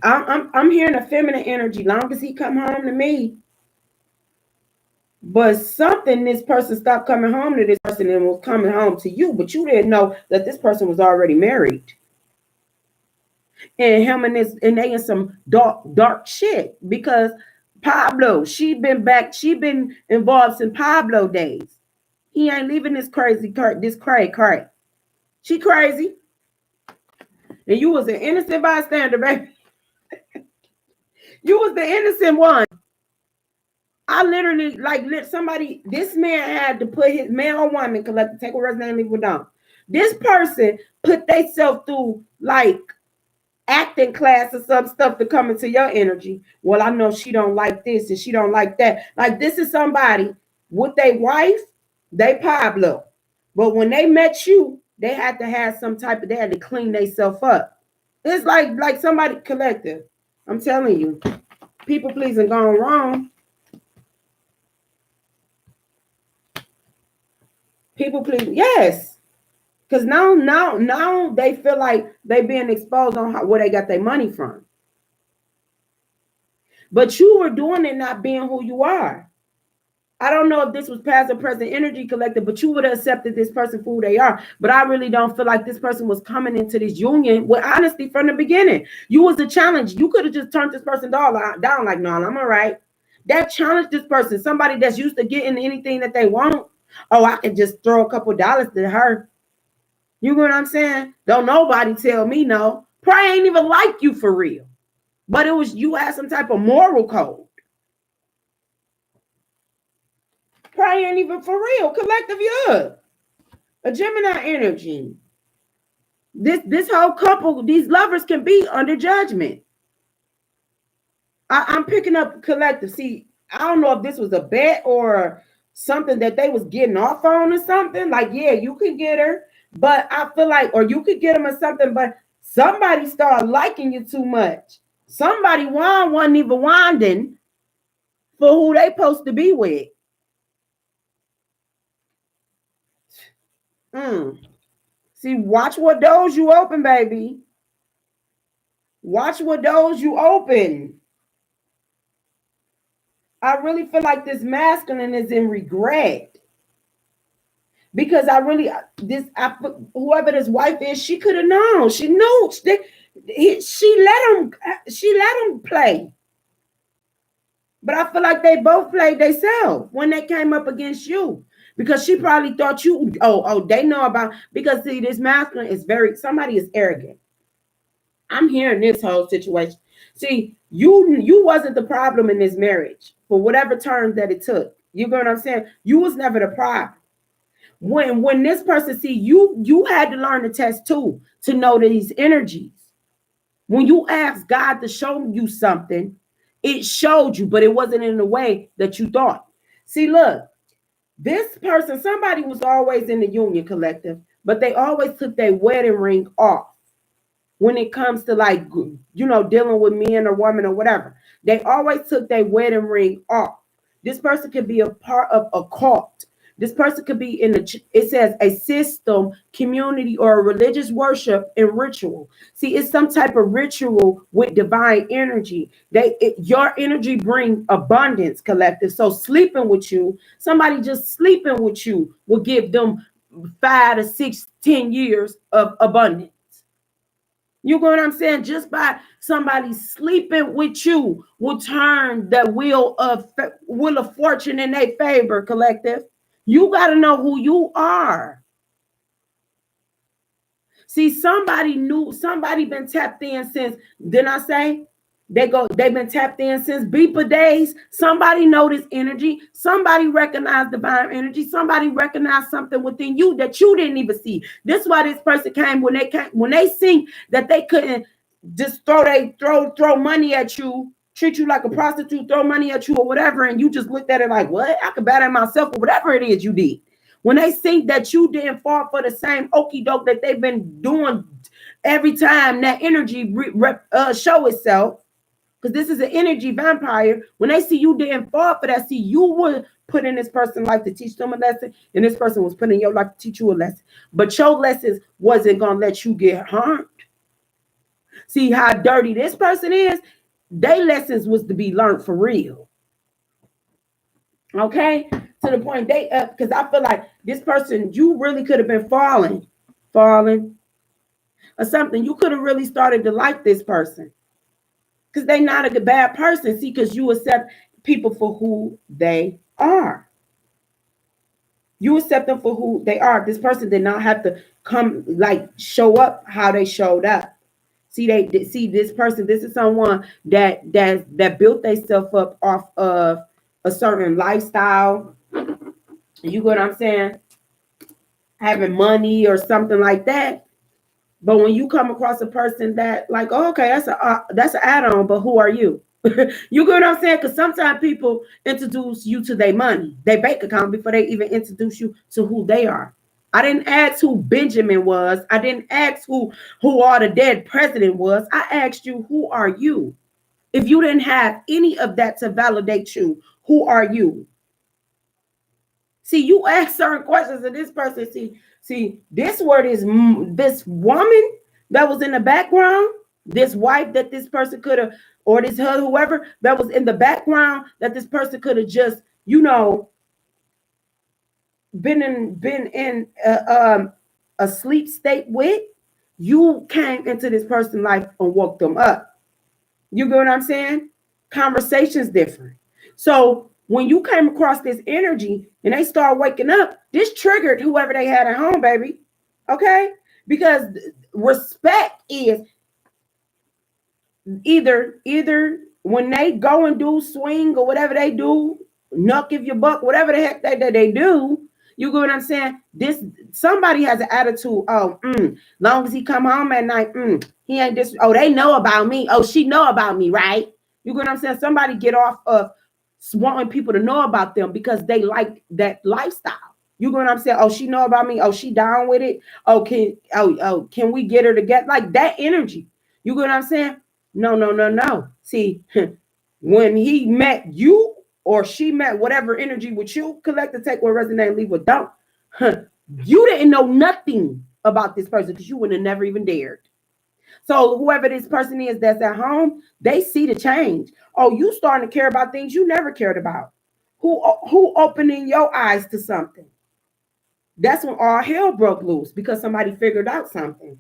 S1: I'm hearing a feminine energy. Long as he come home to me, but something this person stopped coming home to this person and was coming home to you, but you didn't know that this person was already married. And him and they in some dark shit because Pablo, she been involved since Pablo days. He ain't leaving this cray. She crazy. And you was an innocent bystander, baby. You was the innocent one. I literally, like, somebody, this man had to put his man or woman, collective, take a name, leave it down. This person put themselves through, like, acting class or some stuff to come into your energy. Well, I know she don't like this and she don't like that. Like, this is somebody with their wife, they Pablo. But when they met you, they had to have some type of, they had to clean themselves up. It's like somebody collective. I'm telling you, people pleasing gone wrong. People please, yes. Because now they feel like they being exposed on where they got their money from. But you were doing it not being who you are. I don't know if this was past or present energy collective, but you would have accepted this person for who they are. But I really don't feel like this person was coming into this union with honesty from the beginning. You was a challenge. You could have just turned this person down like, no, I'm all right. That challenged this person, somebody that's used to getting anything that they want. Oh, I can just throw a couple dollars to her. You know what I'm saying? Don't nobody tell me no. Probably ain't even like you for real. But it was, you had some type of moral code. Probably ain't even for real. Collective, yeah. A Gemini energy. This whole couple, these lovers can be under judgment. I'm picking up collective. See, I don't know if this was a bet or something that they was getting off on or something. Like, yeah, you could get her, but I feel like, or you could get him or something, but somebody started liking you too much. Somebody wasn't even winding for who they supposed to be with. See, watch what doors you open, baby. Watch what doors you open. I really feel like this masculine is in regret. Because whoever this wife is, she could have known. She knew. She let him play. But I feel like they both played themselves when they came up against you. Because she probably thought you, they know about, because see, this masculine is somebody is arrogant. I'm hearing this whole situation. See, you wasn't the problem in this marriage for whatever turn that it took. You know what I'm saying? You was never the problem. When this person see you had to learn the test too to know these energies. When you asked God to show you something, it showed you, but it wasn't in the way that you thought. See, look, this person, somebody was always in the union collective, but they always took their wedding ring off. When it comes to, like, dealing with men or women or whatever, they always took their wedding ring off. This person could be a part of a cult. This person could be it says a system, community, or a religious worship and ritual. See, it's some type of ritual with divine energy. Your energy bring abundance, collective. So sleeping with you, somebody just sleeping with you will give them 5 to 6, 10 years of abundance. You know what I'm saying? Just by somebody sleeping with you will turn the wheel of fortune in their favor, collective. You got to know who you are. See, somebody been tapped in since, didn't I say? They've been tapped in since beeper days. Somebody noticed energy. Somebody recognized divine energy. Somebody recognized something within you that you didn't even see. This is why this person came when they seen that they couldn't just throw money at you, treat you like a prostitute, throw money at you or whatever, and you just looked at it like, what? I could bet on myself or whatever it is you did. When they think that you didn't fall for the same okie doke that they've been doing every time that energy show itself, because this is an energy vampire. When they see you didn't fall for that, see, you would put in this person's life to teach them a lesson, and this person was put in your life to teach you a lesson. But your lessons wasn't going to let you get harmed. See how dirty this person is? Their lessons was to be learned for real. Okay? To the point because I feel like this person, you really could have been falling or something. You could have really started to like this person. Because they're not a bad person. See, because you accept people for who they are. You accept them for who they are. This person did not have to come like show up how they showed up. See, they see this person. This is someone that built themselves up off of a certain lifestyle. You get what I'm saying? Having money or something like that. But when you come across a person that like, oh, okay, that's an add-on, but who are you? You get what I'm saying? Because sometimes people introduce you to their money, their bank account before they even introduce you to who they are. I didn't ask who Benjamin was. I didn't ask who our the dead president was. I asked you, who are you? If you didn't have any of that to validate you, who are you? See, you ask certain questions of this person. See, this word is this woman that was in the background, this wife that this person could have, or this husband, whoever that was in the background that this person could have just, been in a sleep state with. You came into this person's life and woke them up. You get what I'm saying? Conversation's different. So when you came across this energy and they start waking up, this triggered whoever they had at home, baby. Okay? Because respect is either when they go and do swing or whatever they do, knuck if you buck, whatever the heck they do, you get what I'm saying? This somebody has an attitude. Oh, long as he come home at night, he ain't this. Oh, they know about me. Oh, she know about me, right? You get what I'm saying? Somebody get off of wanting people to know about them because they like that lifestyle. You get what I'm saying? Oh, she know about me. Oh, she down with it. Oh, can we get her to get like that energy? You get what I'm saying? No. See, when he met you or she met whatever energy with you, collect the take what resonate, leave what don't. You didn't know nothing about this person because you would have never even dared. So whoever this person is that's at home, they see the change. Oh, you starting to care about things you never cared about. Who opening your eyes to something? That's when all hell broke loose because somebody figured out something.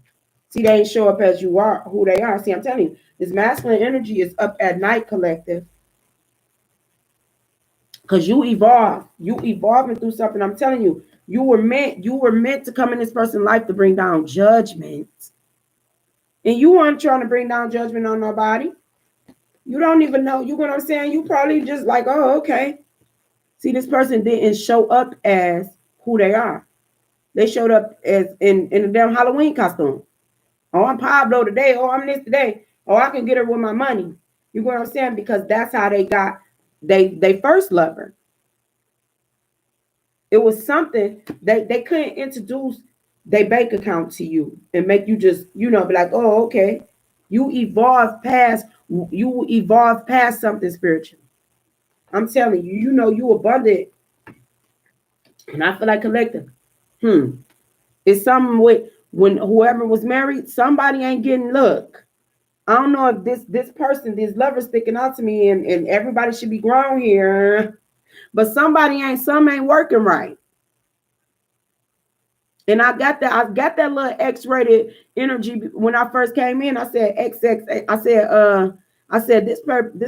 S1: See, they ain't show up as you are, who they are. See, I'm telling you, this masculine energy is up at night, collective. Because you evolve. You evolving through something. I'm telling you, you were meant to come in this person's life to bring down judgment. And you weren't trying to bring down judgment on nobody. You don't even know. You know what I'm saying? You probably just like, oh, okay. See, this person didn't show up as who they are. They showed up as in a damn Halloween costume. Oh, I'm Pablo today. Oh, I'm this today. Oh, I can get her with my money. You know what I'm saying? Because that's how they got they first love her. It was something they couldn't introduce their bank account to you and make you just, be like, oh, okay. You evolve past something spiritual. I'm telling you, you abundant. And I feel like collective. It's something with when whoever was married, somebody ain't getting luck. I don't know if this person, this lover sticking out to me and everybody should be grown here. But some ain't working right. And I got that little X-rated energy when I first came in. I said XX. I said this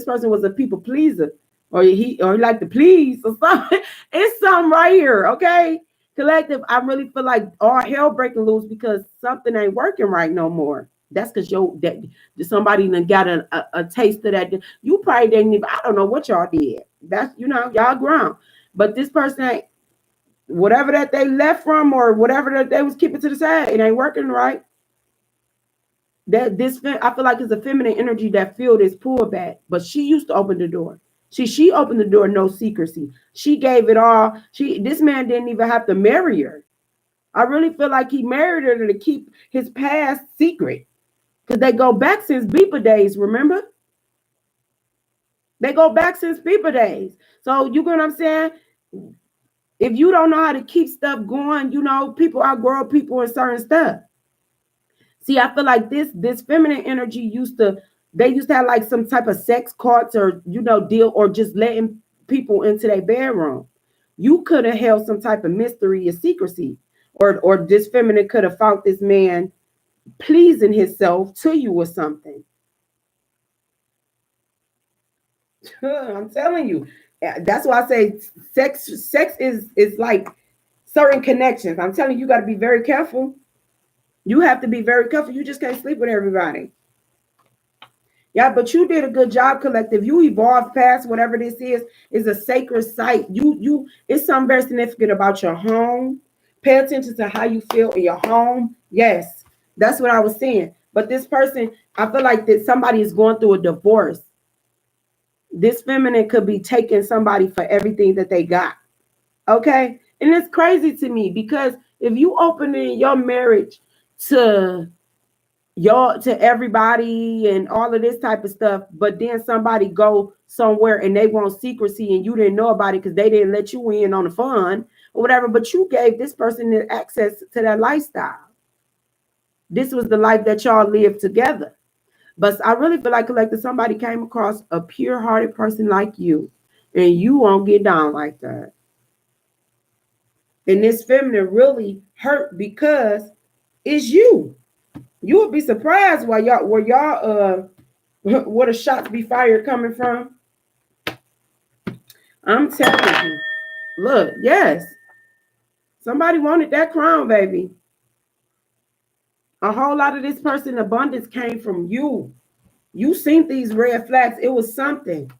S1: person was a people pleaser, or he like to please or something. It's something right here, okay? Collective, I really feel like all hell breaking loose because something ain't working right no more. That's because somebody done got a taste of that. You probably didn't even, I don't know what y'all did. That's, y'all grown. But this person ain't, whatever that they left from or whatever that they was keeping to the side, it ain't working right. I feel like it's a feminine energy that feel this pullback, but she used to open the door. She opened the door, no secrecy. She gave it all. This man didn't even have to marry her. I really feel like he married her to keep his past secret. Because they go back since Beeper days, remember? They go back since Beeper days. So you get what I'm saying? If you don't know how to keep stuff going, people outgrow people and certain stuff. See, I feel like this feminine energy used to have like some type of sex cards or, deal or just letting people into their bedroom. You could have held some type of mystery or secrecy, or this feminine could have found this man pleasing himself to you or something. I'm telling you, that's why I say sex is like certain connections. I'm telling you, you got to be very careful. You have to be very careful. You just can't sleep with everybody. Yeah, but you did a good job, collective. You evolved past whatever this is a sacred site. It's something very significant about your home. Pay attention to how you feel in your home. Yes, that's what I was saying. But this person, I feel like that somebody is going through a divorce. This feminine could be taking somebody for everything that they got. Okay? And it's crazy to me because if you open in your marriage to everybody and all of this type of stuff, but then somebody go somewhere and they want secrecy and you didn't know about it because they didn't let you in on the fun or whatever, but you gave this person the access to that lifestyle. This was the life that y'all lived together. But I really feel like, collective, somebody came across a pure-hearted person like you, and you won't get down like that. And this feminine really hurt because it's you. You would be surprised where the shots be fired coming from. I'm telling you. Look, yes. Somebody wanted that crown, baby. A whole lot of this person abundance came from you. You seen these red flags. It was something.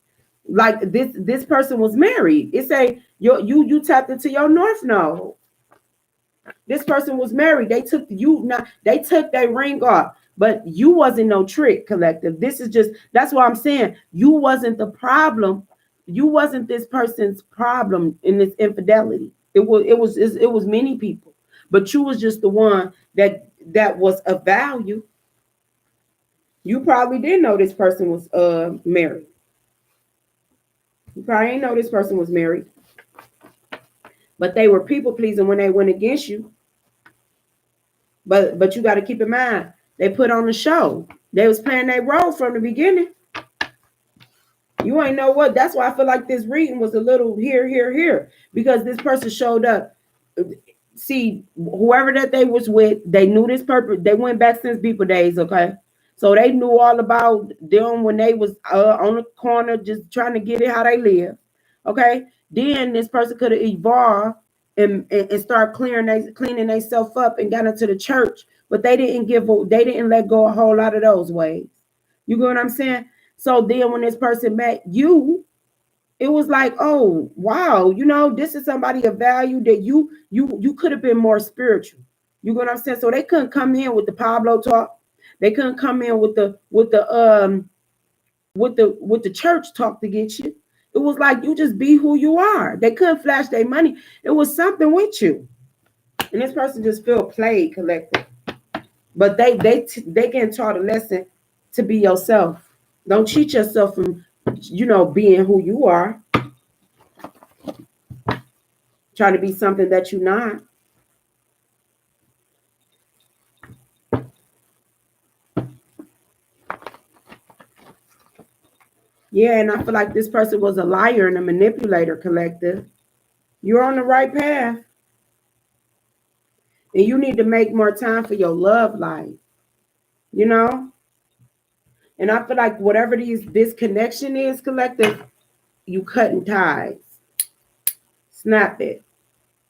S1: Like this person was married. It say you tapped into your north node. This person was married. They took their ring off, but you wasn't no trick, collective. That's what I'm saying. You wasn't the problem. You wasn't this person's problem in this infidelity. It was many people, but you was just the one that was of value. You probably didn't know this person was married. You probably didn't know this person was married. But they were people pleasing when they went against you. But you got to keep in mind, they put on the show. They was playing their role from the beginning. You ain't know what. That's why I feel like this reading was a little here, because this person showed up. See, whoever that they was with, they knew this purpose. They went back since people days, okay? So they knew all about them when they was on the corner just trying to get it how they live, okay? Then this person could have evolved and start cleaning themselves up and got into the church, but they didn't let go a whole lot of those ways. You get what I'm saying? So then when this person met you, it was like, oh wow, this is somebody of value that you could have been more spiritual. You get what I'm saying? So they couldn't come in with the Pablo talk. They couldn't come in with the church talk to get you. It was like you just be who you are. They couldn't flash their money. It was something with you. And this person just feel played, collective. But they getting taught a lesson to be yourself. Don't cheat yourself from being who you are. Trying to be something that you're not. Yeah, and I feel like this person was a liar and a manipulator, collective. You're on the right path. And you need to make more time for your love life. And I feel like whatever this connection is, collective, you cutting ties. Snap it.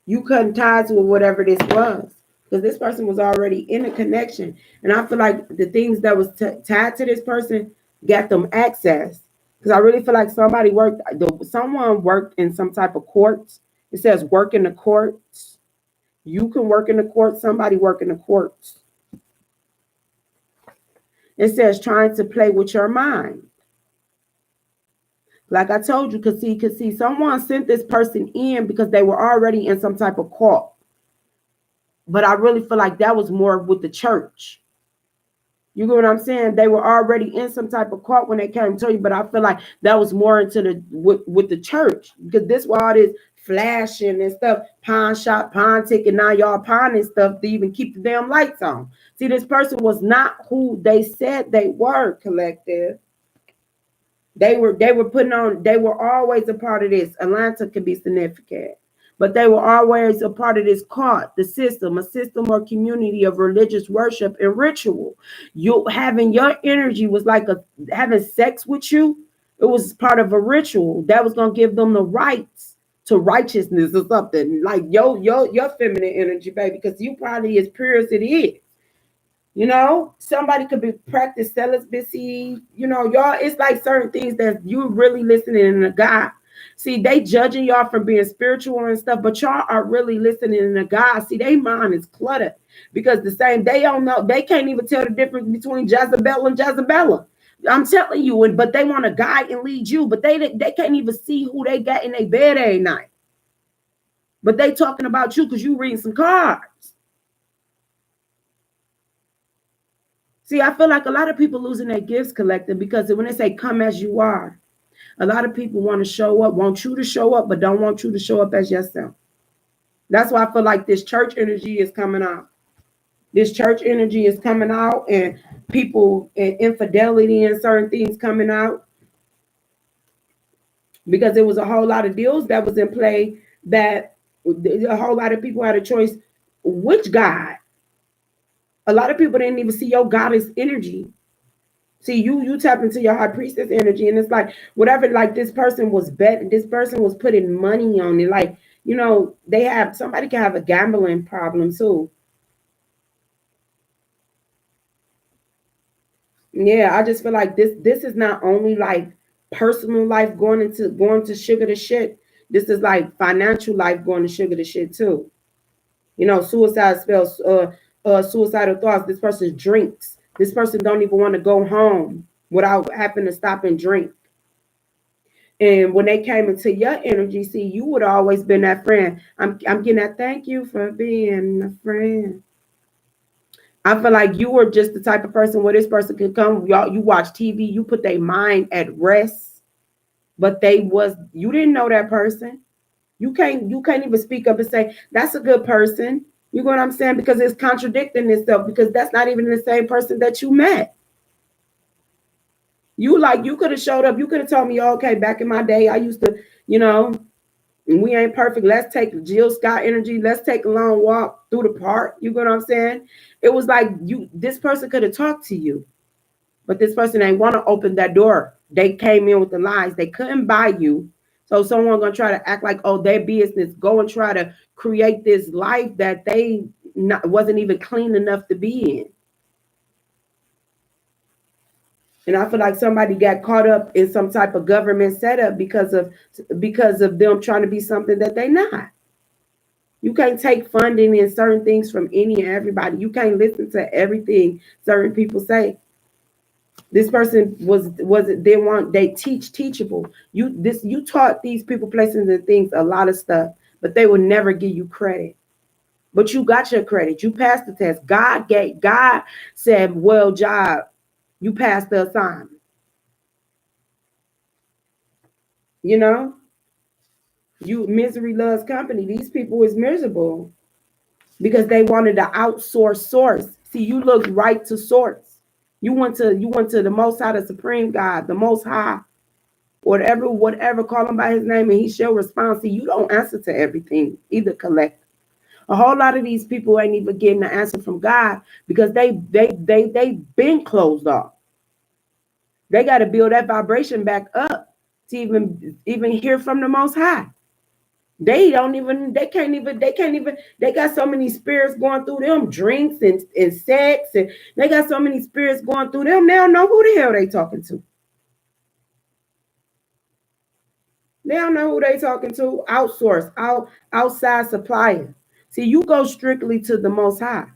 S1: You cutting ties with whatever this was. Because this person was already in a connection. And I feel like the things that was tied to this person got them access. Because I really feel like someone worked in some type of courts. It says work in the courts. You can work in the courts. Somebody work in the courts. It says trying to play with your mind. Like I told you, could see someone sent this person in because they were already in some type of cult. But I really feel like that was more with the church. You get what I'm saying? They were already in some type of cult when they came to you, but I feel like that was more into with the church, because this was all this flashing and stuff, pawn shop, pawn ticket. Now y'all pawning stuff to even keep the damn lights on. See, this person was not who they said they were, collective. They were putting on. They were always a part of this. Atlanta could be significant. But they were always a part of this cult, a system or community of religious worship and ritual. You having your energy was like having sex with you. It was part of a ritual that was going to give them the rights to righteousness or something. Like your feminine energy, baby, because you probably as pure as it is. You know, somebody could be practice celibacy. You know, y'all, it's like certain things that you really listening to God. See, they judging y'all from being spiritual and stuff, but y'all are really listening to God. See, their mind is cluttered because they don't know, they can't even tell the difference between Jezebel and Jezebel. I'm telling you, but they want to guide and lead you, but they can't even see who they got in their bed every night. But they talking about you because you reading some cards. See, I feel like a lot of people losing their gifts, collective, because when they say come as you are, a lot of people want to show up, want you to show up, but don't want you to show up as yourself. That's why I feel like this church energy is coming out. This church energy is coming out, and people and infidelity and certain things coming out, because there was a whole lot of deals that was in play that a whole lot of people had a choice. Which God? A lot of people didn't even see your goddess energy. See, you tap into your high priestess energy, and it's like whatever. Like this person was betting, this person was putting money on it. Like, you know, somebody can have a gambling problem too. Yeah, I just feel like this is not only like personal life going to sugar the shit. This is like financial life going to sugar the shit too. You know, suicide spells, suicidal thoughts. This person drinks. This person don't even want to go home without having to stop and drink. And when they came into your energy, see, you would have always been that friend. I'm getting that. Thank you for being a friend. I feel like you were just the type of person where this person could come. Y'all, you watch TV, you put their mind at rest, but you didn't know that person. You can't even speak up and say that's a good person. You know what I'm saying? Because it's contradicting itself, because that's not even the same person that you met. You could have showed up. You could have told me, okay, back in my day, I used to, you know, we ain't perfect. Let's take Jill Scott energy. Let's take a long walk through the park. You know what I'm saying? It was like this person could have talked to you, but this person ain't want to open that door. They came in with the lies. They couldn't buy you. So someone gonna try to act like, oh, their business, go and try to create this life that they wasn't even clean enough to be in. And I feel like somebody got caught up in some type of government setup because of them trying to be something that they're not. You can't take funding and certain things from any and everybody. You can't listen to everything certain people say. This person they teach teachable. You taught these people, places, and things a lot of stuff, but they will never give you credit. But you got your credit. You passed the test. God said, well job. You passed the assignment. You know, misery loves company. These people is miserable because they wanted to outsource source. See, you looked right to source. You went to the Most High, the Supreme God, the Most High, whatever, call him by his name, and he shall respond. See, you don't answer to everything either, collect. A whole lot of these people ain't even getting the answer from God because they been closed off. They got to build that vibration back up to even hear from the Most High. They can't even, they got so many spirits going through them, drinks and sex, and they got so many spirits going through them, they don't know who the hell they talking to. They don't know who they talking to. Outside supplier. See, you go strictly to the Most High.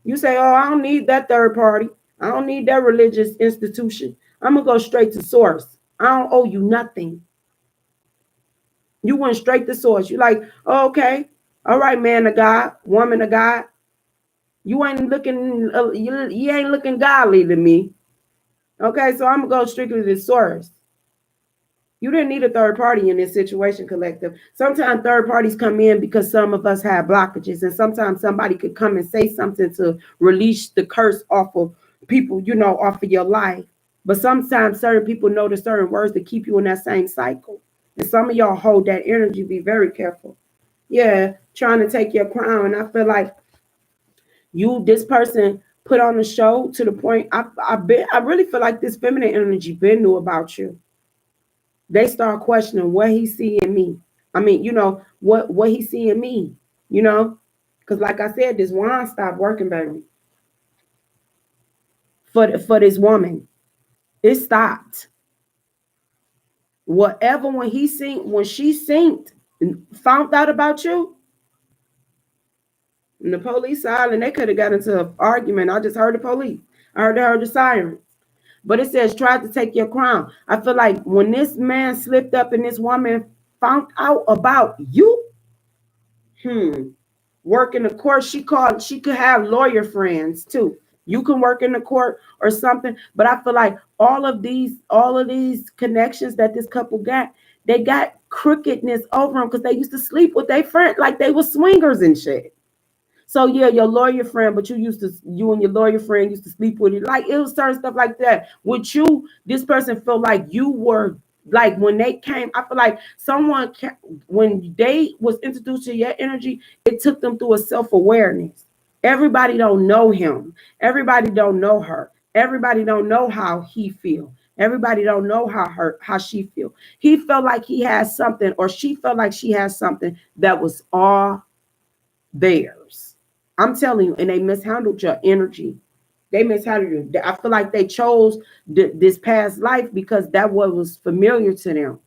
S1: You say, oh, I don't need that third party. I don't need that religious institution. I'm going to go straight to source. I don't owe you nothing. You went straight to source. You're like, oh, okay. All right, man of God, woman of God. You ain't looking godly to me. Okay, so I'm going to go strictly to source. You didn't need a third party in this situation, collective. Sometimes third parties come in because some of us have blockages, and sometimes somebody could come and say something to release the curse off of people, off of your life. But sometimes certain people know the certain words to keep you in that same cycle. And some of y'all hold that energy. Be very careful. Yeah, trying to take your crown. And I feel like this person put on the show to the point I really feel like this feminine energy been knew about you. They start questioning what he see in me. I mean, what he see in me, because like I said, this wine stopped working, baby, for this woman. It stopped. Whatever, when she synced, found out about you, and the police silent, they could have got into an argument. I just heard the police. I heard the sirens. But it says tried to take your crown. I feel like when this man slipped up and this woman found out about you, work in the court. She could have lawyer friends too. You can work in the court or something. But I feel like all of these connections that this couple got, they got crookedness over them because they used to sleep with their friend, like they were swingers and shit. So yeah, your lawyer friend, but you and your lawyer friend used to sleep with it. Like it was certain stuff like that. With you, this person felt like you were, like when they came, I feel like when they was introduced to your energy, it took them through a self-awareness. Everybody don't know him. Everybody don't know her. Everybody don't know how he feel. Everybody don't know how she feel. He felt like he has something, or she felt like she has something that was all theirs. I'm telling you, and they mishandled your energy. They mishandled you. I feel like they chose this past life because that was familiar to them.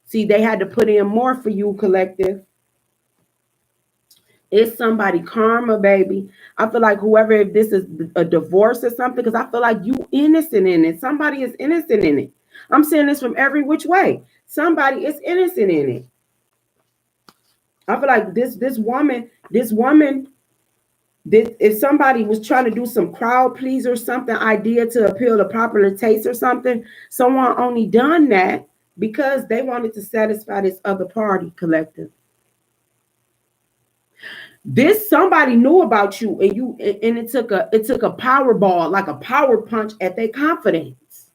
S1: See, they had to put in more for you, collective. It's somebody karma, baby. I feel like whoever, if this is a divorce or something, because I feel like you innocent in it. Somebody is innocent in it. I'm saying this from every which way. Somebody is innocent in it. I feel like this woman, if somebody was trying to do some crowd please or something, idea to appeal to popular taste or something, someone only done that because they wanted to satisfy this other party, collective. This somebody knew about you, and it took a power ball, like a power punch at their confidence.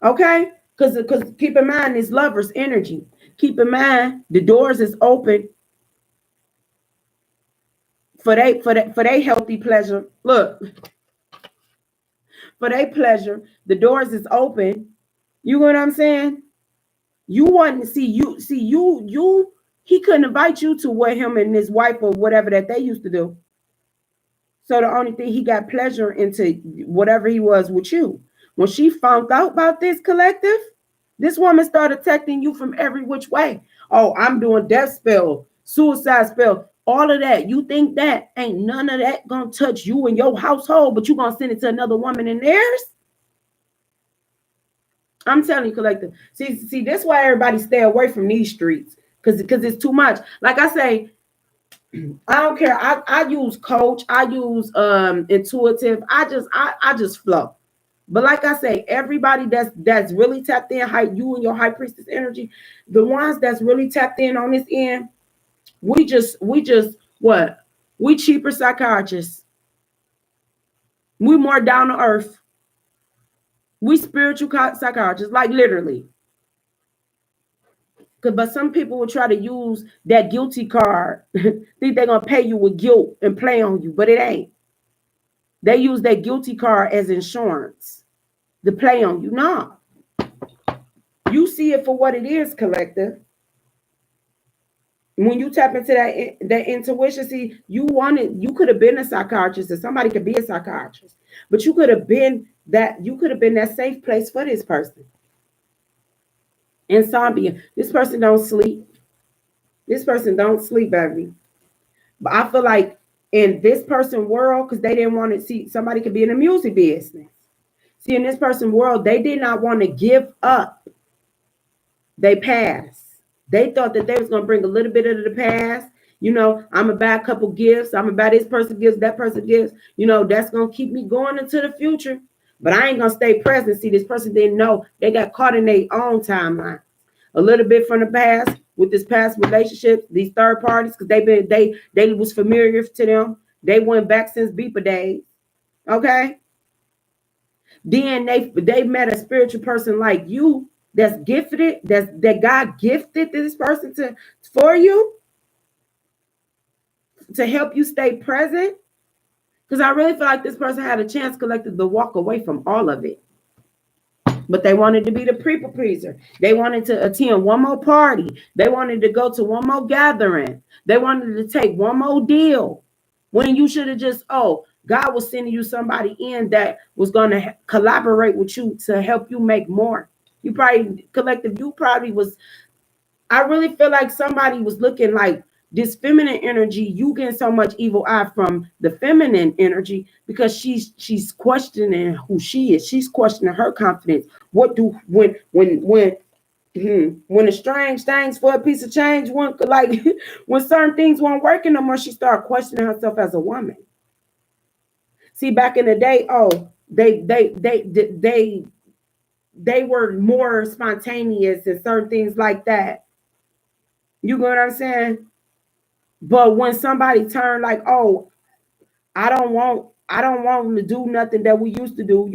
S1: Okay, because keep in mind this lover's energy. Keep in mind the doors is open for they healthy pleasure. Look, for their pleasure, the doors is open. You know what I'm saying? You want to see you. He couldn't invite you to where him and his wife or whatever that they used to do. So the only thing he got pleasure into whatever he was with you. When she found out about this, collective, this woman started attacking you from every which way. Oh, I'm doing death spell, suicide spell, all of that. You think that ain't none of that gonna touch you and your household, but you gonna send it to another woman in theirs? I'm telling you, collective. See, that's why everybody stay away from these streets, because it's too much. Like I say, I don't care. I use coach. I use intuitive. I just flow. But like I say, everybody that's really tapped in, you and your high priestess energy, the ones that's really tapped in on this end, we just what? We cheaper psychiatrists. We more down to earth. We spiritual psychiatrists, like literally. But some people will try to use that guilty card, think they're gonna pay you with guilt and play on you, but it ain't. They use that guilty card as insurance to play on you. No, you see it for what it is, collective. When you tap into that intuition, see, you could have been a psychiatrist, or somebody could be a psychiatrist, but you could have been that safe place for this person. Insomnia. This person don't sleep. This person don't sleep, baby. But I feel like in this person world, because they didn't want to see somebody could be in the music business. See, in this person world, they did not want to give up. They passed. They thought that they was gonna bring a little bit of the past. I'm gonna buy a couple gifts. I'm gonna buy this person gifts, that person gifts. That's gonna keep me going into the future. But I ain't gonna stay present. See, this person didn't know they got caught in their own timeline. A little bit from the past with this past relationship, these third parties, because they was familiar to them. They went back since Beeper days. Okay. Then they met a spiritual person like you that's gifted, that God gifted this person for you to help you stay present. Because I really feel like this person had a chance, collective, to walk away from all of it. But they wanted to be the people pleaser. They wanted to attend one more party. They wanted to go to one more gathering. They wanted to take one more deal. When you should have just, God was sending you somebody in that was going to collaborate with you to help you make more. You probably, collective, you probably was, I really feel like somebody was looking like this feminine energy. You getting so much evil eye from the feminine energy because she's questioning who she is. She's questioning her confidence. What do when the strange things for a piece of change one like when certain things weren't working no more, she started questioning herself as a woman. See, back in the day, they were more spontaneous and certain things like that. You know what I'm saying? But when somebody turned like, I don't want to do nothing that we used to do,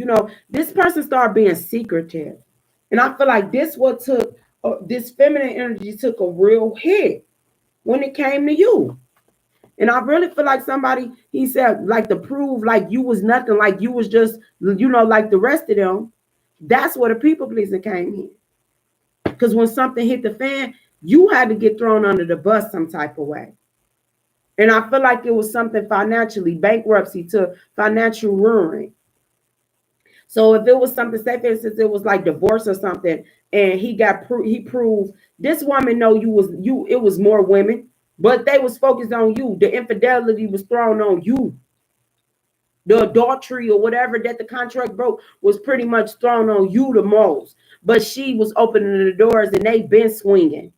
S1: this person started being secretive. And I feel like this feminine energy took a real hit when it came to you. And I really feel like somebody, he said, like to prove like you was nothing, like you was just, like the rest of them. That's where the people pleasing came in. Because when something hit the fan, you had to get thrown under the bus some type of way. And I feel like it was something financially, bankruptcy to financial ruin. So if it was something, say for instance, it was like divorce or something, and he proved this woman know it was more women, but they was focused on you. The infidelity was thrown on you. The adultery or whatever that the contract broke was pretty much thrown on you the most. But she was opening the doors and they been swinging,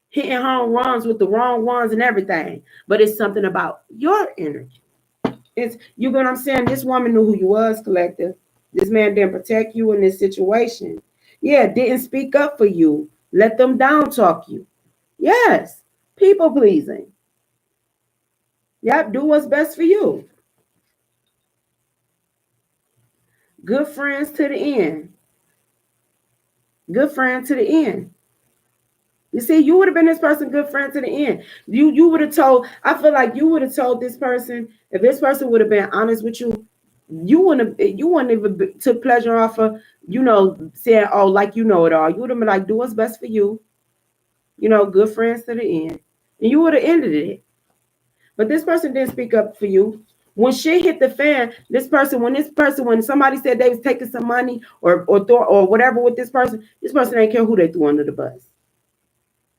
S1: hitting home runs with the wrong ones and everything. But it's something about your energy. It's, you know what I'm saying? This woman knew who you was, collective. This man didn't protect you in this situation. Yeah, didn't speak up for you. Let them down talk you. Yes, people pleasing. Yep, do what's best for you. Good friends to the end. Good friend to the end. You see, you would have been this person good friend to the end. You would have told, I feel like you would have told this person, if this person would have been honest with you, you wouldn't even took pleasure off of, saying, like it all. You would have been like, do what's best for you. Good friends to the end. And you would have ended it. But this person didn't speak up for you. When shit hit the fan, when somebody said they was taking some money or whatever with this person ain't care who they threw under the bus.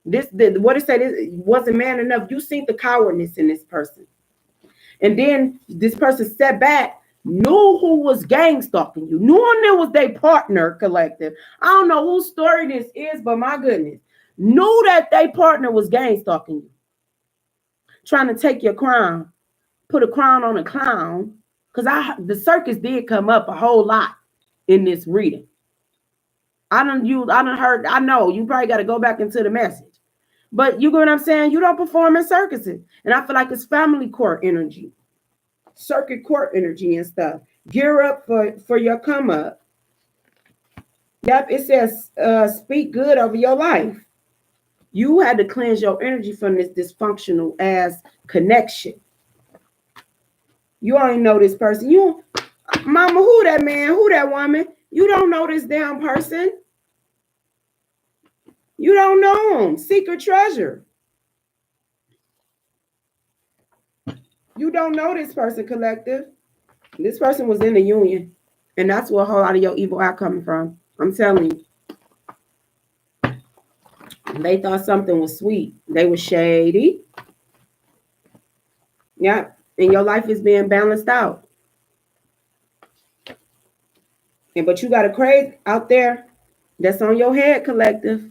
S1: What it said is wasn't man enough. You seen the cowardness in this person. And then this person stepped back, knew who was gang stalking you, knowing it was their partner, collective. I don't know whose story this is, but my goodness, knew that their partner was gang stalking you, trying to take your crown, put a crown on a clown. Because the circus did come up a whole lot in this reading. I know you probably got to go back into the message. But you know what I'm saying? You don't perform in circuses. And I feel like it's family court energy, circuit court energy and stuff. Gear up for your come up. Yep, it says speak good over your life. You had to cleanse your energy from this dysfunctional ass connection. You already know this person. Mama, who that man? Who that woman? You don't know this damn person. You don't know him. Secret treasure. You don't know this person, collective. This person was in the union. And that's where a whole lot of your evil eye coming from. I'm telling you. They thought something was sweet. They were shady. Yeah. And your life is being balanced out. But you got a craze out there that's on your head, collective.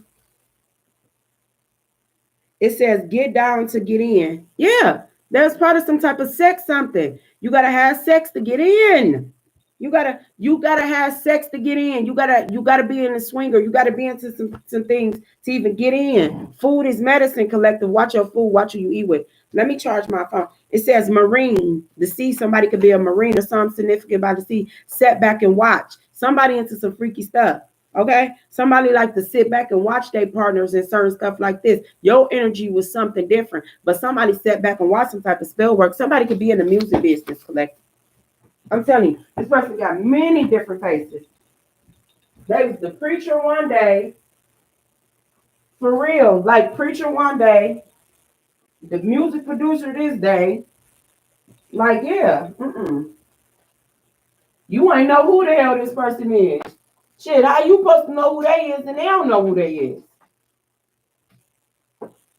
S1: It says get down to get in. Yeah, there's probably some type of sex something. You gotta have sex to get in. You gotta have sex to get in. You gotta be in the swinger. You gotta be into some things to even get in. Food is medicine, collective. Watch your food. Watch who you eat with. Let me charge my phone. It says marine. The sea. Somebody could be a marine or something significant by the sea. Sit back and watch. Somebody into some freaky stuff. Okay, somebody like to sit back and watch their partners and certain stuff like this. Your energy was something different, but somebody sat back and watched some type of spell work. Somebody could be in the music business, collective. I'm telling you, this person got many different faces. They was the preacher one day, for real, like preacher one day, the music producer this day. Like, yeah, you ain't know who the hell this person is. Shit, how you supposed to know who they is and they don't know who they is?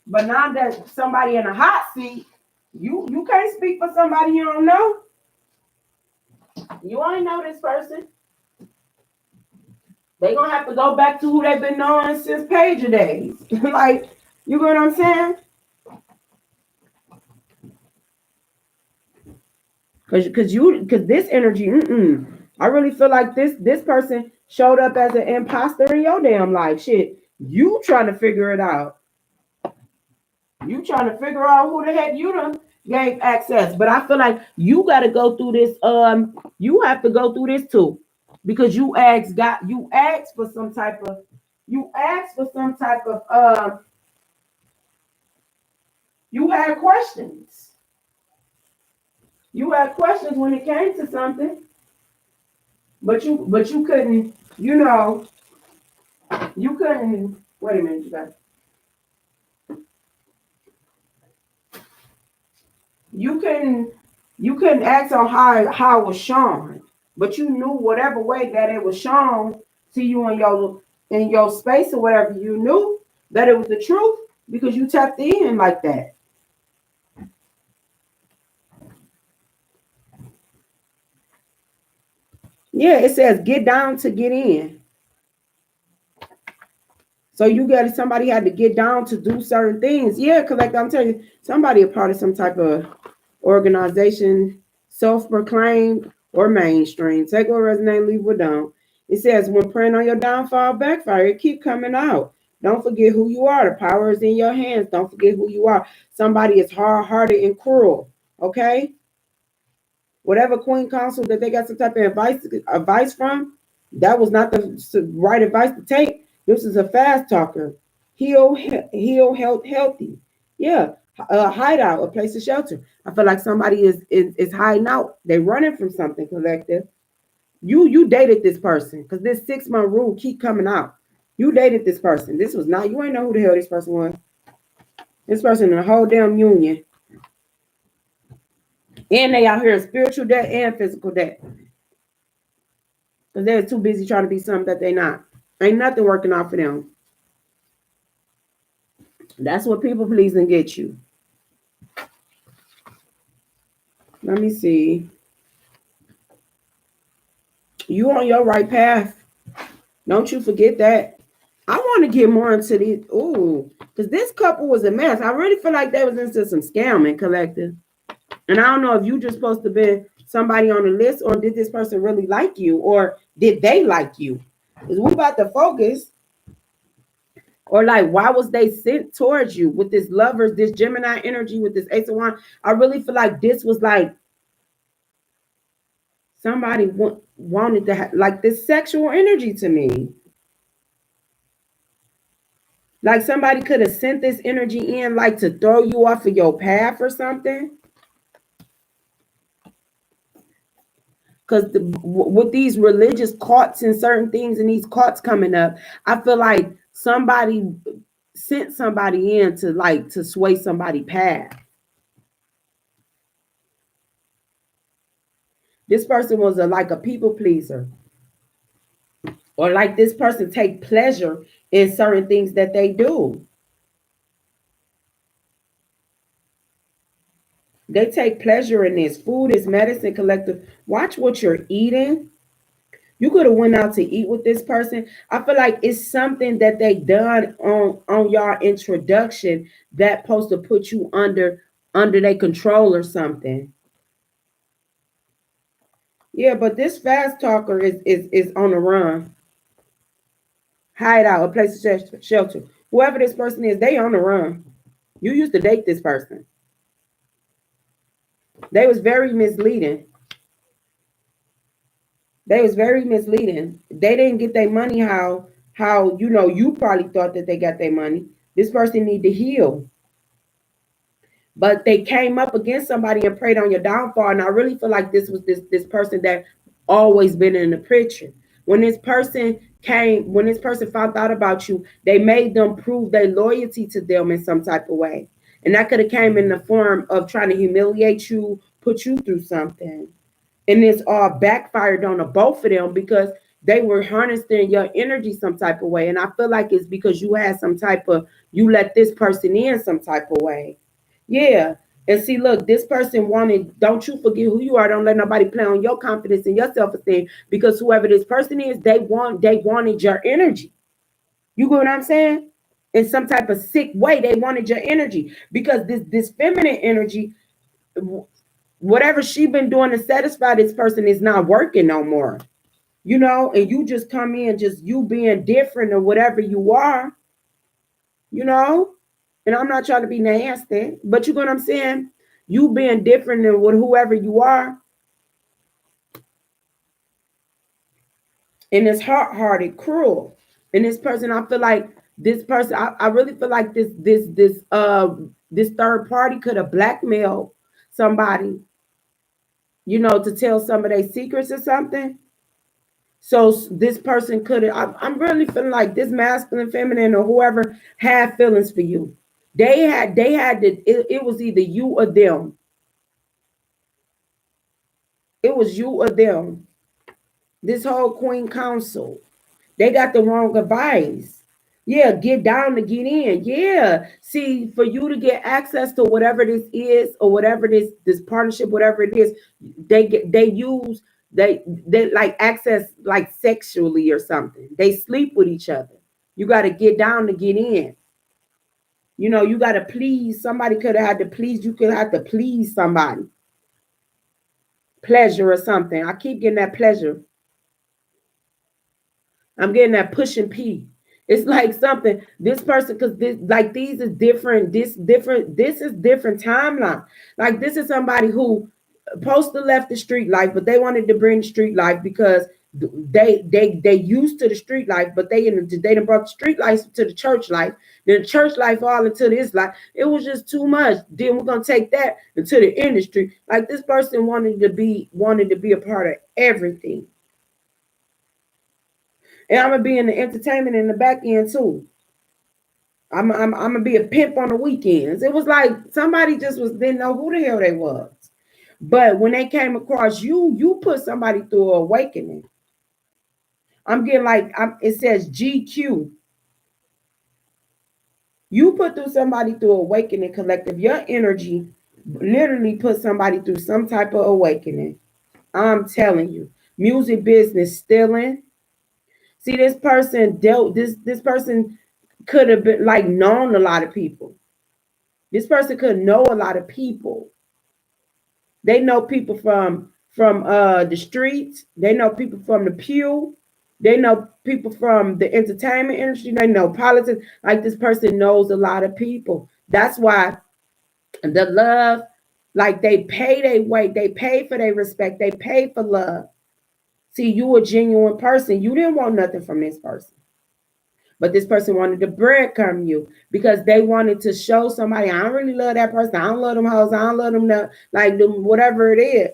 S1: But now that somebody in a hot seat, you can't speak for somebody you don't know. You ain't know this person. They gonna have to go back to who they've been knowing since pager days. Like, you know what I'm saying? Cause this energy, I really feel like this person showed up as an imposter in your damn life. Shit, you trying to figure it out. You trying to figure out who the heck you done gave access. But I feel like you got to go through this. You have to go through this too, because you asked for some type of, you asked for some type of, you had questions. You had questions when it came to something, but you couldn't. You couldn't. Wait a minute, you guys. You couldn't. You couldn't ask on how it was shown, but you knew whatever way that it was shown to you in your space or whatever. You knew that it was the truth because you tapped in like that. Yeah, it says get down to get in. So you got somebody had to get down to do certain things. Yeah, because like I'm telling you, somebody a part of some type of organization, self-proclaimed or mainstream. Take what resonate, leave what don't. It says when praying on your downfall, backfire, it keep coming out. Don't forget who you are. The power is in your hands. Don't forget who you are. Somebody is hard-hearted and cruel. Okay? Whatever queen council that they got some type of advice from, that was not the right advice to take. This is a fast talker. Heal, healthy. Yeah, a hideout, a place of shelter. I feel like somebody is hiding out. They're running from something, collective. You dated this person because this 6 month rule keep coming out. You dated this person. This was not, you ain't know who the hell this person was. This person in a whole damn union. And they out here in spiritual debt and physical debt. Because they're too busy trying to be something that they're not. Ain't nothing working out for them. That's what people pleasing get you. Let me see. You on your right path. Don't you forget that. I want to get more into these. Ooh, because this couple was a mess. I really feel like they was into some scamming, collective. And I don't know if you just supposed to be somebody on the list, or did this person really like you, or did they like you? Because we about to focus. Or like, why was they sent towards you with this lovers, this Gemini energy, with this Ace of Wands? I really feel like this was like somebody wanted to have like this sexual energy to me. Like somebody could have sent this energy in like to throw you off of your path or something. Because with these religious cults and certain things and these cults coming up, I feel like somebody sent somebody in to like to sway somebody path. This person was like a people pleaser, or like this person take pleasure in certain things that they do. They take pleasure in this. Food is medicine, collective. Watch what you're eating. You could have went out to eat with this person. I feel like it's something that they done on y'all introduction that supposed to put you under their control or something. Yeah, but this fast talker is on the run. Hideout, a place of shelter. Whoever this person is, they on the run. You used to date this person. They was very misleading. They was very misleading. They didn't get their money how you probably thought that they got their money. This person need to heal. But they came up against somebody and prayed on your downfall. And I really feel like this was this person that always been in the picture. When this person came, when this person found out about you, they made them prove their loyalty to them in some type of way. And that could have came in the form of trying to humiliate you, put you through something. And it's all backfired on the both of them because they were harnessing your energy some type of way. And I feel like it's because you had some type of, you let this person in some type of way. Yeah. And see, look, this person wanted, don't you forget who you are. Don't let nobody play on your confidence and your self-esteem because whoever this person is, they wanted your energy. You get what I'm saying? In some type of sick way, they wanted your energy because this feminine energy, whatever she been doing to satisfy this person is not working no more. You know, and you just come in just you being different or whatever you are, you know. And I'm not trying to be nasty, but you know what I'm saying? You being different than what whoever you are, and it's hard-hearted, cruel. And this person, I feel like this person, I really feel like this third party could have blackmailed somebody, you know, to tell some of their secrets or something. So this person could have, I'm really feeling like this masculine, feminine, or whoever had feelings for you. It was either you or them. It was you or them. This whole Queen Council. They got the wrong advice. Yeah, get down to get in. Yeah. See, for you to get access to whatever this is or whatever this partnership, whatever it is, they like access like sexually or something. They sleep with each other. You got to get down to get in. You know, you got to please. Somebody could have had to please. You could have to please somebody. Pleasure or something. I keep getting that pleasure. I'm getting that pushing P. It's like something this person because this like these is different. This is different timeline. Like this is somebody who supposed to left the street life, but they wanted to bring the street life because they used to the street life, but they done brought the street life to the church life. Then the church life all into this life. It was just too much. Then we're gonna take that into the industry. Like this person wanted to be a part of everything. And I'm gonna be in the entertainment in the back end too. I'm gonna be a pimp on the weekends. It was like somebody just didn't know who the hell they was. But when they came across you, you put somebody through an awakening. I'm getting like it says GQ. You put through somebody through awakening collective. Your energy literally put somebody through some type of awakening. I'm telling you, music business stealing. See, this person dealt this person could have been like known a lot of people. This person could know a lot of people. They know people from the streets. They know people from the pew. They know people from the entertainment industry. They know politics. Like this person knows a lot of people. That's why the love, like they pay their way, they pay for their respect, they pay for love. See, you a genuine person. You didn't want nothing from this person. But this person wanted to breadcrumb you because they wanted to show somebody, I don't really love that person. I don't love them hoes. I don't love them, like them, whatever it is.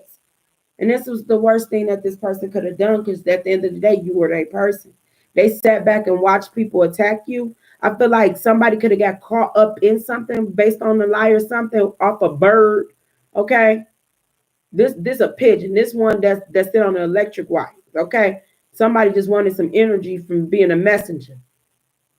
S1: And this was the worst thing that this person could have done because at the end of the day, you were that person. They sat back and watched people attack you. I feel like somebody could have got caught up in something based on the lie or something off a bird. Okay. This a pigeon. This one that's still on the electric wire. Okay. Somebody just wanted some energy from being a messenger.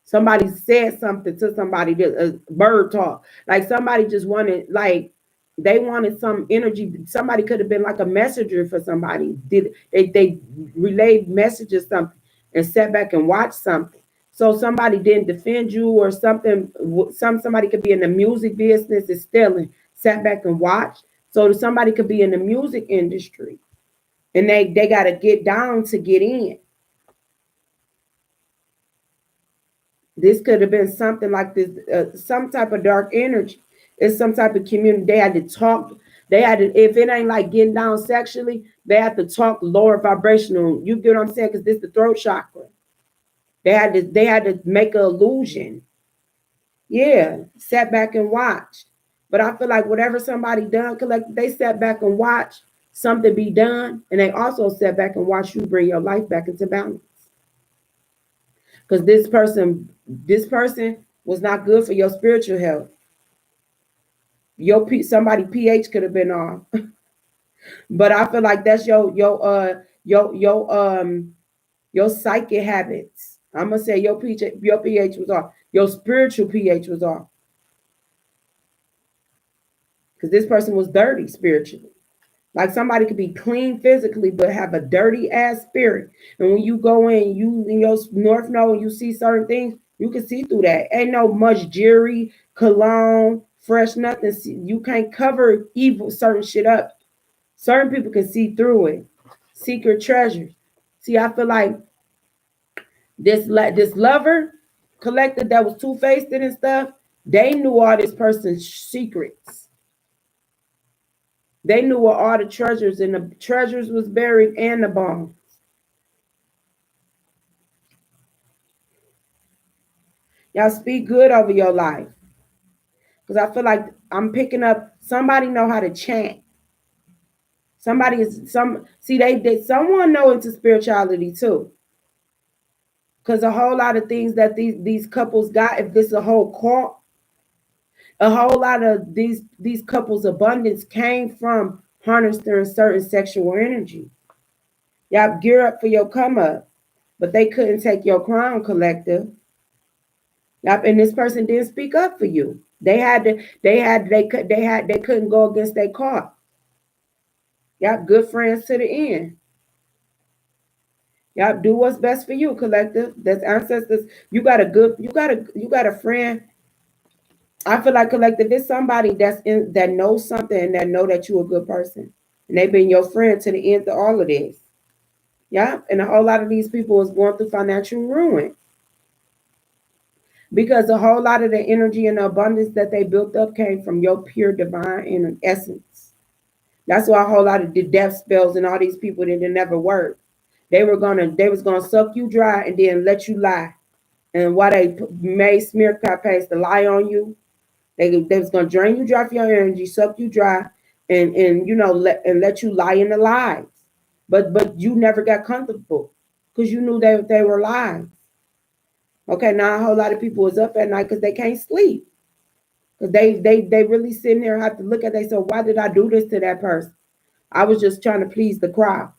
S1: Somebody said something to somebody, a bird talk. Like somebody just wanted, like they wanted some energy. Somebody could have been like a messenger for somebody. They relayed messages something and sat back and watched something. So somebody didn't defend you or something. Somebody could be in the music business is stealing, sat back and watched. So somebody could be in the music industry and they got to get down to get in. This could have been something like this, some type of dark energy. It's some type of community. They had to talk. They had to, if it ain't like getting down sexually, they had to talk lower vibrational. You get what I'm saying? Because this is the throat chakra. They had to make an illusion. Yeah, sat back and watched. But I feel like whatever somebody done, collect, they sat back and watched something be done, and they also sat back and watched you bring your life back into balance. because this person was not good for your spiritual health. Somebody pH could have been off. But I feel like that's your psychic habits. I'm gonna say your pH was off. Your spiritual pH was off. Because this person was dirty spiritually. Like somebody could be clean physically, but have a dirty ass spirit. And when you go you in your north node, and you see certain things, you can see through that. Ain't no much jewelry, cologne, fresh nothing. You can't cover evil certain shit up. Certain people can see through it. Secret treasures. See, I feel like this lover collector that was two-faced and stuff, they knew all this person's secrets. They knew where all the treasures and the treasures was buried and the bones. Y'all speak good over your life. Because I feel like I'm picking up somebody know how to chant. Somebody is someone know into spirituality too. Because a whole lot of things that these couples got, if this is a whole cult, a whole lot of these couples' abundance came from harnessing certain sexual energy. Y'all gear up for your come up, but they couldn't take your crown, collective. Yep, and this person didn't speak up for you. They couldn't go against their cause. Yep, good friends to the end. Yep, do what's best for you, collective. That's ancestors. You got a friend. I feel like collective is somebody that knows something and that know that you're a good person. And they've been your friend to the end of all of this. Yeah. And a whole lot of these people is going through financial ruin. Because a whole lot of the energy and the abundance that they built up came from your pure divine essence. That's why a whole lot of the death spells and all these people didn't never work. They was gonna suck you dry and then let you lie. And why they made smear campaigns to lie on you, they was gonna drain you dry for your energy, suck you dry, and let you lie in the lies. But you never got comfortable because you knew they were lies. Okay, now a whole lot of people is up at night because they can't sleep. Because they really sitting there and have to look at they say, why did I do this to that person? I was just trying to please the crowd.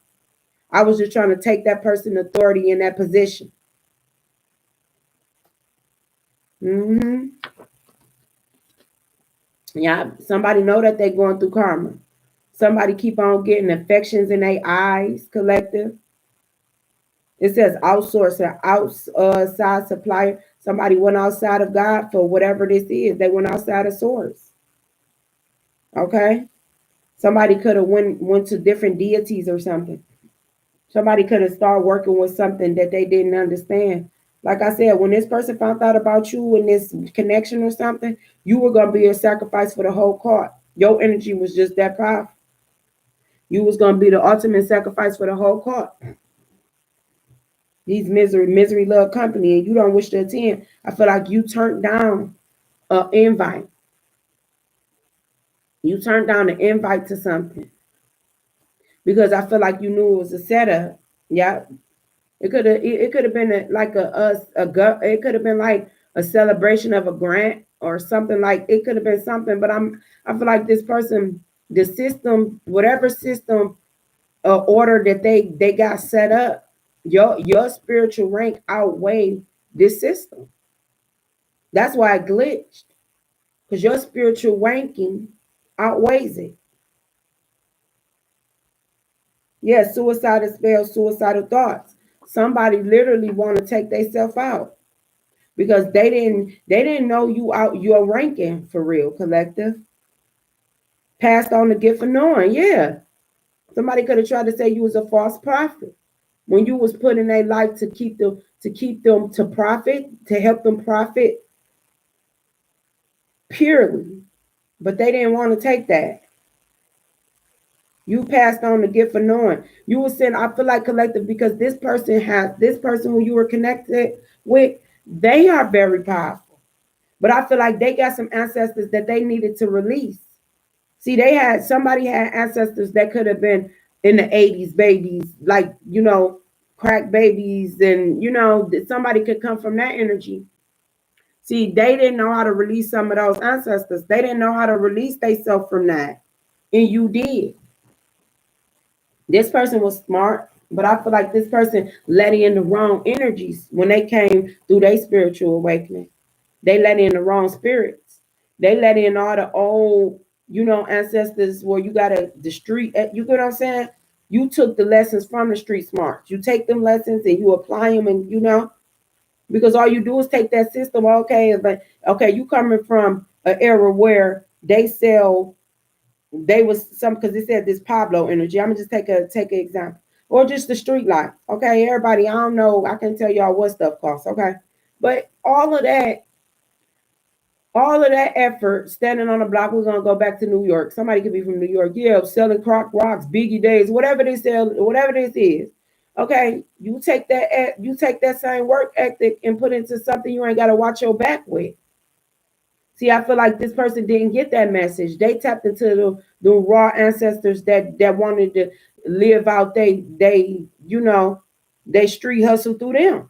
S1: I was just trying to take that person authority in that position. Mm-hmm. Yeah, somebody know that they're going through karma. Somebody keep on getting infections in their eyes, collective. It says outsourcer, outside supplier. Somebody went outside of God for whatever this is. They went outside of source. Okay? Somebody could have went to different deities or something. Somebody could have started working with something that they didn't understand. Like I said, when this person found out about you and this connection or something, you were going to be a sacrifice for the whole court. Your energy was just that powerful. You was going to be the ultimate sacrifice for the whole court. These misery love company, and you don't wish to attend. I feel like you turned down an invite. You turned down an invite to something because I feel like you knew it was a setup. Yeah, it could have been it could have been like a celebration of a grant or something. Like it could have been something. But I feel like this person, the system, whatever system order that they got set up, your spiritual rank outweighed this system. That's why it glitched, because your spiritual ranking outweighs it. Yeah, suicidal spells, suicidal thoughts. Somebody literally want to take themselves out because they didn't know you out your ranking for real, collective. Passed on the gift of knowing. Yeah. Somebody could have tried to say you was a false prophet when you was putting their life to keep them to profit, to help them profit purely. But they didn't want to take that. You passed on the gift of knowing. You were saying, I feel like collective because this person who you were connected with, they are very powerful. But I feel like they got some ancestors that they needed to release. See, somebody had ancestors that could have been in the 80s babies, like, crack babies, and somebody could come from that energy. See, they didn't know how to release some of those ancestors. They didn't know how to release themselves from that. And you did. This person was smart, but I feel like this person let in the wrong energies when they came through their spiritual awakening. They let in the wrong spirits. They let in all the old, ancestors where you gotta the street. You get what I'm saying? You took the lessons from the street smarts. You take them lessons and you apply them, and because all you do is take that system. Okay, but okay, you coming from an era where they was some, because it said this Pablo energy. I'm gonna just take an example, or just the street life. Okay, everybody, I don't know, I can tell y'all what stuff costs. Okay, but all of that effort, standing on the block. We're gonna go back to New York. Somebody could be from New York. Yeah, selling crock rocks, Biggie Days, whatever they sell, whatever this is. Okay, you take that same work ethic and put it into something you ain't gotta watch your back with. See, I feel like this person didn't get that message. They tapped into the raw ancestors that wanted to live out they street hustle through them.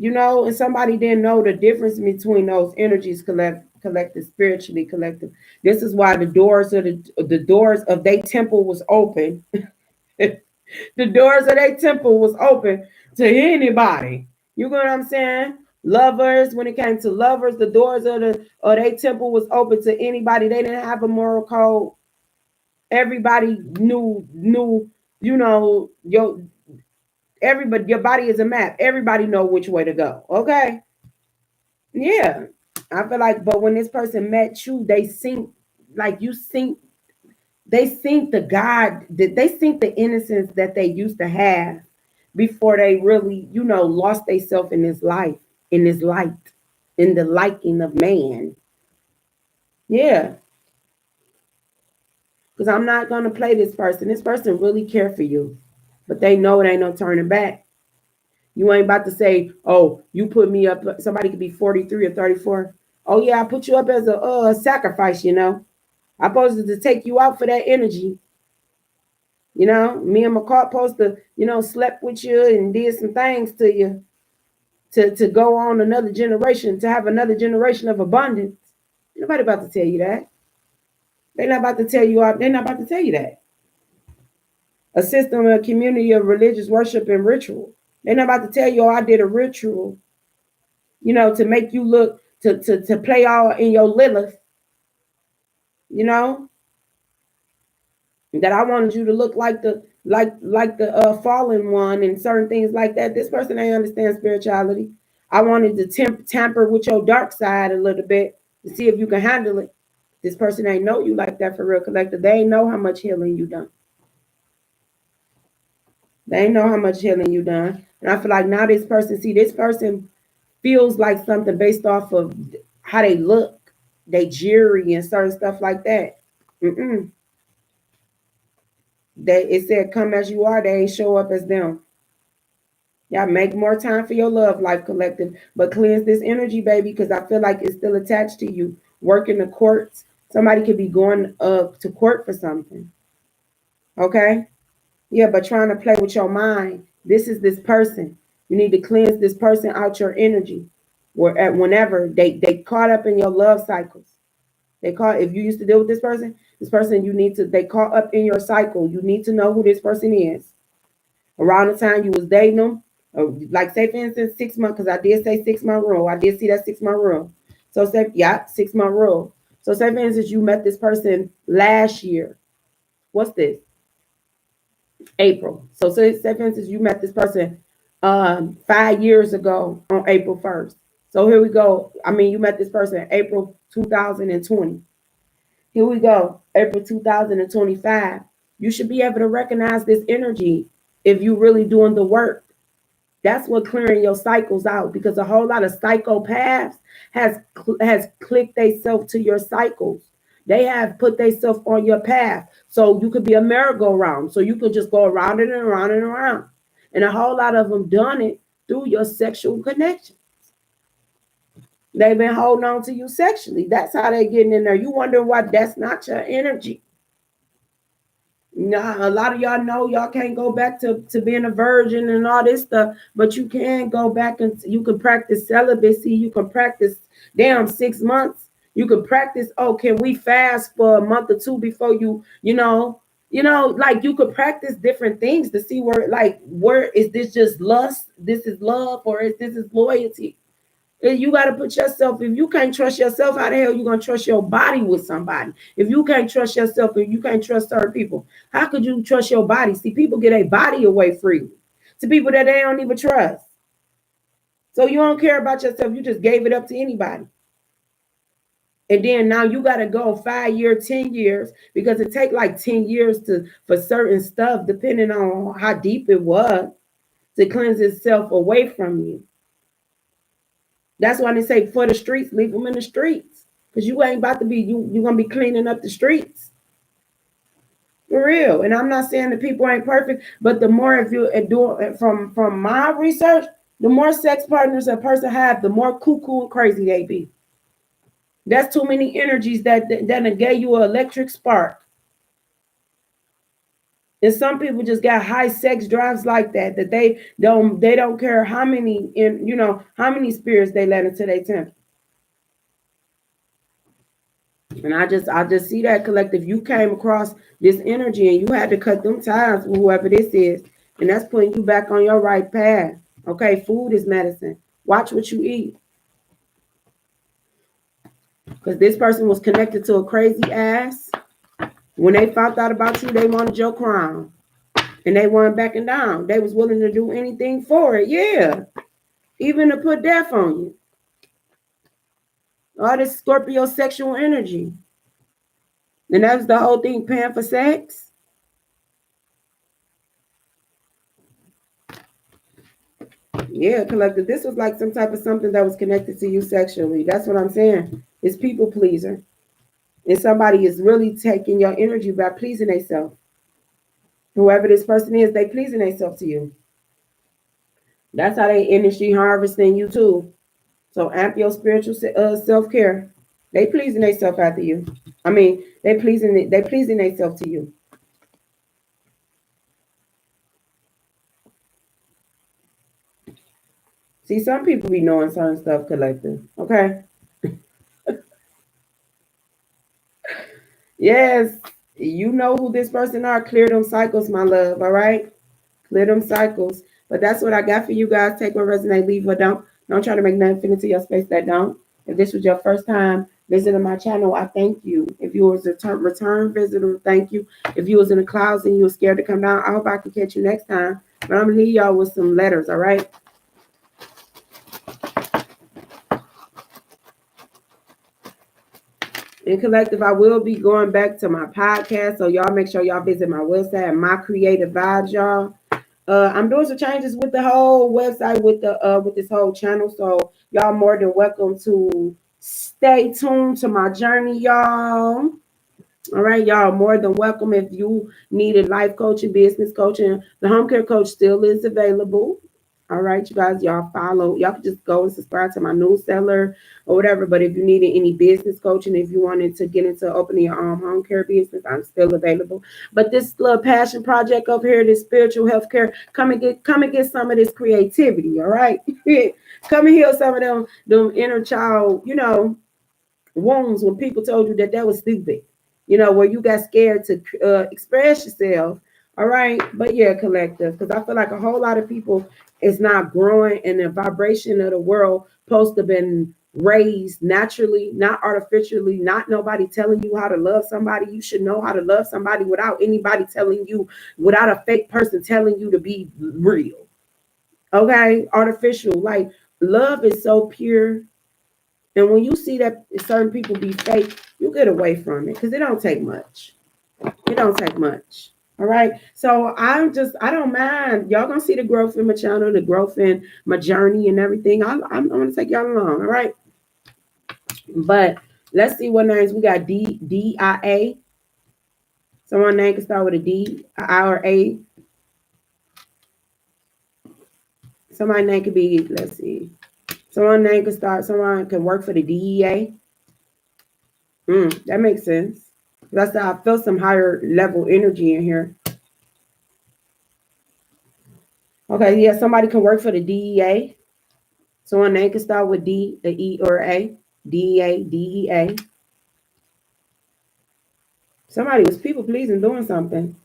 S1: And somebody didn't know the difference between those energies, collective, spiritually collective. This is why the doors of their temple was open. The doors of their temple was open to anybody. You know what I'm saying? Lovers, when it came to lovers, the doors of their temple was open to anybody. They didn't have a moral code. Everybody knew, your body is a map. Everybody know which way to go. Okay. Yeah. I feel like, but when this person met you, they sink, like you sink, they sink the God, they sink the innocence that they used to have before they really, lost themselves in this life, in this light, in the liking of man. Yeah. Because I'm not gonna play this person. This person really care for you. But they know it ain't no turning back. You ain't about to say, oh, you put me up. Somebody could be 43 or 34. Oh yeah, I put you up as a sacrifice. I'm supposed to take you out for that energy. Me and McCall supposed to, slept with you and did some things to you to go on another generation, to have another generation of abundance. Nobody about to tell you that. They're not about to tell you all, they're not about to tell you that. A system, a community of religious worship and ritual. They're not about to tell you, oh, I did a ritual, to make you look, to play all in your Lilith, you know, that I wanted you to look like the fallen one and certain things like that. This person ain't understand spirituality. I wanted to tamper with your dark side a little bit to see if you can handle it. This person ain't know you like that for real, collective. They ain't know how much healing you done. They ain't know how much healing you done. And I feel like now this person feels like something based off of how they look, they jewelry and certain stuff like that. Mm-mm. It said, come as you are, they ain't show up as them. Y'all make more time for your love life, collective, but cleanse this energy, baby, because I feel like it's still attached to you. Work in the courts. Somebody could be going to court for something. Okay? Yeah, but trying to play with your mind. This is this person. You need to cleanse this person out your energy. Whenever they caught up in your love cycles. If you used to deal with this person they caught up in your cycle. You need to know who this person is. Around the time you was dating them, like say for instance 6 months, because I did say 6 month rule. I did see that 6 month rule. So say 6 month rule. So say for instance you met this person last year. What's this? April. So say for instance you met this person 5 years ago on April 1st. So here we go. I mean, you met this person April 2020. Here we go. April 2025. You should be able to recognize this energy if you really doing the work. That's what clearing your cycles out, because a whole lot of psychopaths has clicked themselves to your cycles. They have put themselves on your path. So you could be a merry-go-round. So you could just go around and around and around. And a whole lot of them done it through your sexual connection. They've been holding on to you sexually. That's how they're getting in there. You wonder why that's not your energy. Nah, a lot of y'all know y'all can't go back to being a virgin and all this stuff, but you can go back and you can practice celibacy. You can practice damn 6 months. You can practice, oh, can we fast for a month or two before like you could practice different things to see where is this just lust, this is love, or is this is loyalty? And you got to put yourself, if you can't trust yourself, how the hell you going to trust your body with somebody? If you can't trust yourself, if you can't trust certain people, how could you trust your body? See, people get a body away freely to people that they don't even trust. So you don't care about yourself. You just gave it up to anybody. And then now you got to go 5 years, 10 years, because it take like 10 years for certain stuff, depending on how deep it was, to cleanse itself away from you. That's why they say for the streets, leave them in the streets. Because you ain't about to be, you're going to be cleaning up the streets. For real. And I'm not saying that people ain't perfect, but the more, if you do from my research, the more sex partners a person have, the more cuckoo and crazy they be. That's too many energies that gave you an electric spark. And some people just got high sex drives like that they don't care how many how many spirits they let into their temple. And I just see that collective. You came across this energy and you had to cut them ties with whoever this is. And that's putting you back on your right path. Okay, food is medicine. Watch what you eat. Because this person was connected to a crazy ass. When they found out about you, they wanted your crown. And they weren't backing down. They was willing to do anything for it. Yeah. Even to put death on you. All this Scorpio sexual energy. And that's the whole thing, paying for sex. Yeah, collective. This was like some type of something that was connected to you sexually. That's what I'm saying. It's people pleaser. And somebody is really taking your energy by pleasing themselves. Whoever this person is, they pleasing themselves to you. That's how they energy harvesting you too. So amp your spiritual self-care. They pleasing themselves after you. I mean, they pleasing themselves to you. See, some people be knowing certain stuff, collective. Okay. Yes, you know who this person are. Clear them cycles, my love. All right, clear them cycles. But that's what I got for you guys. Take what resonate, leave what don't. Don't try to make nothing fit into your space that don't. If this was your first time visiting my channel, I thank you. If you was a return visitor, thank you. If you was in the clouds and you were scared to come down, I hope I can catch you next time. But I'm gonna leave y'all with some letters. All right. In collective, I will be going back to my podcast, so y'all make sure y'all visit my website, My Creative Vibes, y'all. I'm doing some changes with the whole website, with this whole channel, so y'all more than welcome to stay tuned to my journey, y'all. All right, y'all more than welcome. If you needed life coaching, business coaching, the home care coach still is available. All right, you guys, y'all follow. Y'all can just go and subscribe to my newsletter or whatever. But if you needed any business coaching, if you wanted to get into opening your own home care business, I'm still available. But this little passion project over here, this spiritual health care, come and get some of this creativity. All right, come and heal some of them inner child, wounds when people told you that was stupid. Where you got scared to express yourself. All right. But yeah, collective, because I feel like a whole lot of people is not growing, and the vibration of the world supposed to have been raised naturally, not artificially, not nobody telling you how to love somebody. You should know how to love somebody without anybody telling you, without a fake person telling you to be real. Okay. Artificial. Like, love is so pure. And when you see that certain people be fake, you get away from it because it don't take much. It don't take much. All right. So I don't mind. Y'all gonna see the growth in my channel, the growth in my journey and everything. I'm gonna take y'all along. All right. But let's see what names we got. DIA. Someone name can start with a D, I or A. Somebody name could be, let's see. Someone name can start, someone can work for the DEA. That makes sense. That's how I feel some higher level energy in here. Okay, yeah, somebody can work for the DEA. Someone name can start with D, the E or A. DEA, DEA. Somebody was people pleasing doing something.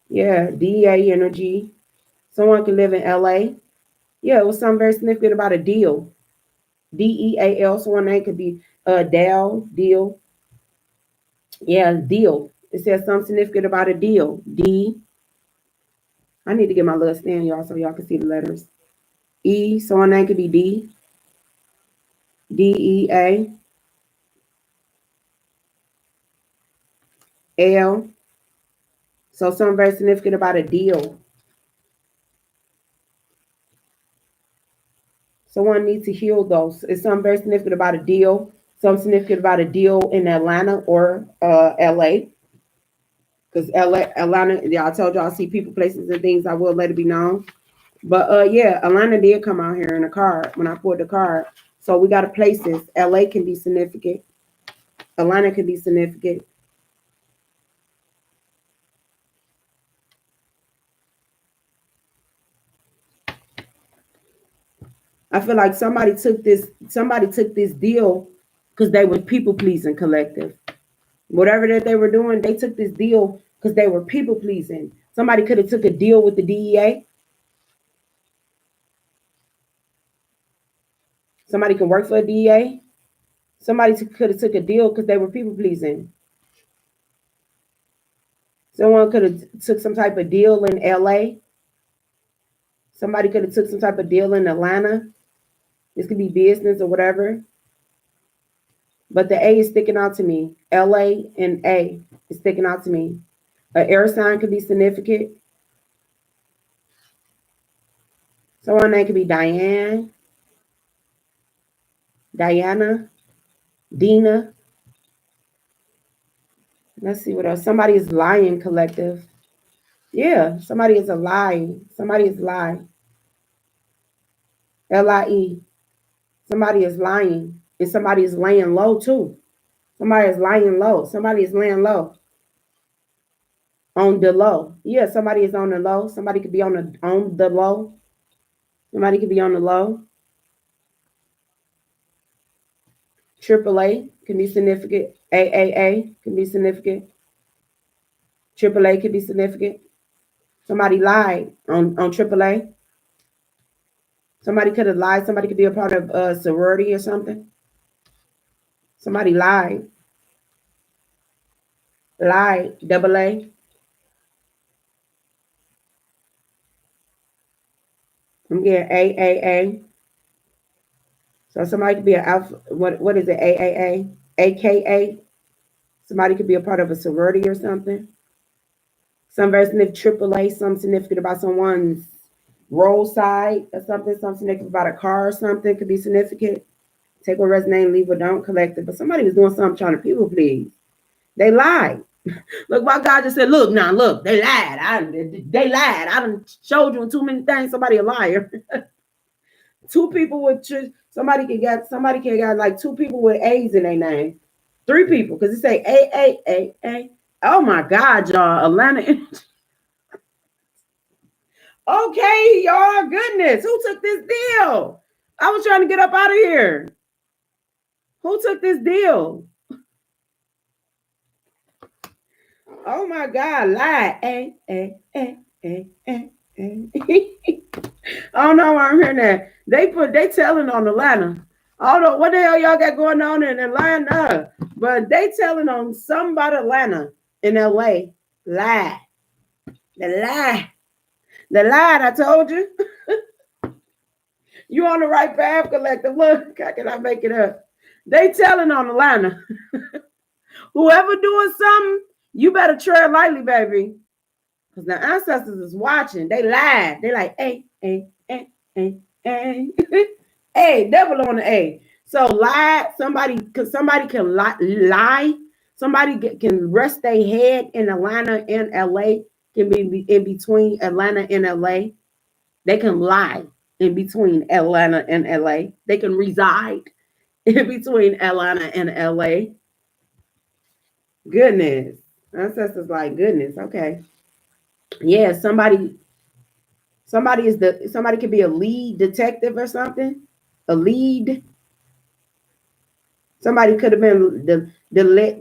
S1: Yeah, DEA energy. Someone can live in LA. Yeah, it was something very significant about a deal. DEAL. Someone name could be Dal, deal. Yeah, deal. It says something significant about a deal. D. I need to get my little stand, y'all, so y'all can see the letters. E. Someone name could be D. DEA. L. So something very significant about a deal. Someone needs to heal those. It's something very significant about a deal. Something significant about a deal in Atlanta or LA. Because Atlanta, yeah, I told y'all I see people, places, and things. I will let it be known. But yeah, Atlanta did come out here in a car when I pulled the car. So we got to places. LA can be significant. Atlanta can be significant. I feel like somebody took this deal because they were people pleasing collective. Whatever that they were doing, they took this deal because they were people pleasing. Somebody could have took a deal with the DEA. Somebody can work for a DEA. Somebody could have took a deal because they were people pleasing. Someone could have took some type of deal in LA. Somebody could have took some type of deal in Atlanta. This could be business or whatever. But the A is sticking out to me. LA and A is sticking out to me. An air sign could be significant. Someone name could be Diane, Diana, Dina. Let's see what else. Somebody is lying collective. Yeah, somebody is a lie. Somebody is lie. LIE. Somebody is lying. And somebody is laying low too. Somebody is lying low. Somebody is laying low. On the low. Yeah, somebody is on the low. Somebody could be on the low. Somebody could be on the low. AAA can be significant. AAA can be significant. AAA can be significant. Somebody lied on AAA. Somebody could have lied. Somebody could be a part of a sorority or something. Somebody lied. Lied. Double A. I'm getting AAA. So somebody could be an alpha. What is it? AAA? AKA. Somebody could be a part of a sorority or something. Some very significant AAA. Something significant about someone's roadside or something. Something significant about a car or something could be significant. Take what resonate, leave what don't, collect it. But somebody was doing something trying to people please. They lied. Look, my God just said, look, now, look, they lied. They lied. I done showed you in too many things. Somebody a liar. Two people with somebody can get like two people with A's in their name. Three people, because it say A. Oh my God, y'all. Atlanta. Okay, y'all. Goodness. Who took this deal? I was trying to get up out of here. Who took this deal? Oh my God, lie. I don't know why I'm hearing that. They telling on Atlanta. I don't know what the hell y'all got going on in Atlanta, but they telling on somebody Atlanta in LA. Lie. The lie. The lie, I told you. You on the right path, collective. Look, how can I make it up? They telling on Atlanta. Whoever doing something, you better tread lightly, baby. Because the ancestors is watching. They lied. They like, hey. Hey, devil on the A. So lie, somebody can lie. Somebody can rest their head in Atlanta and LA, can be in between Atlanta and LA. They can lie in between Atlanta and LA. They can reside in between Atlanta and LA. Goodness. Ancestors like goodness. Okay. Yeah, somebody could be a lead detective or something. A lead. Somebody could have been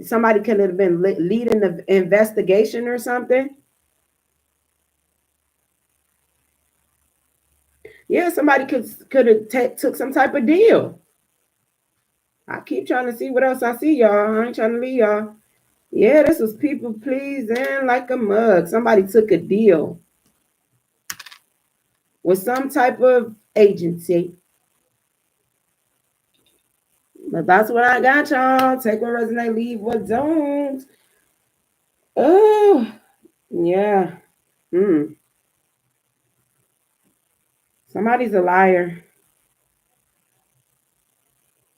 S1: somebody could have been leading the investigation or something. Yeah, somebody could have took some type of deal. I keep trying to see what else I see, y'all. I ain't trying to leave y'all. Yeah, this was people pleasing like a mug. Somebody took a deal with some type of agency. But that's what I got, y'all. Take what resonate, leave what don't. Oh, yeah. Mm. Somebody's a liar.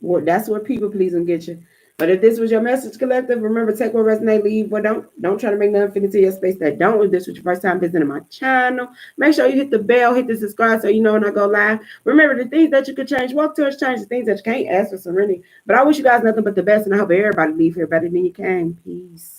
S1: Well, that's what people pleasing get you. But if this was your message collective, remember take what resonate, leave what don't. Don't try to make nothing fit into your space that don't. If this was your first time visiting my channel, make sure you hit the bell, hit the subscribe so you know when I go live. Remember the things that you could change, work towards change. The things that you can't, ask for serenity. But I wish you guys nothing but the best, and I hope everybody leave here better than you came. Peace.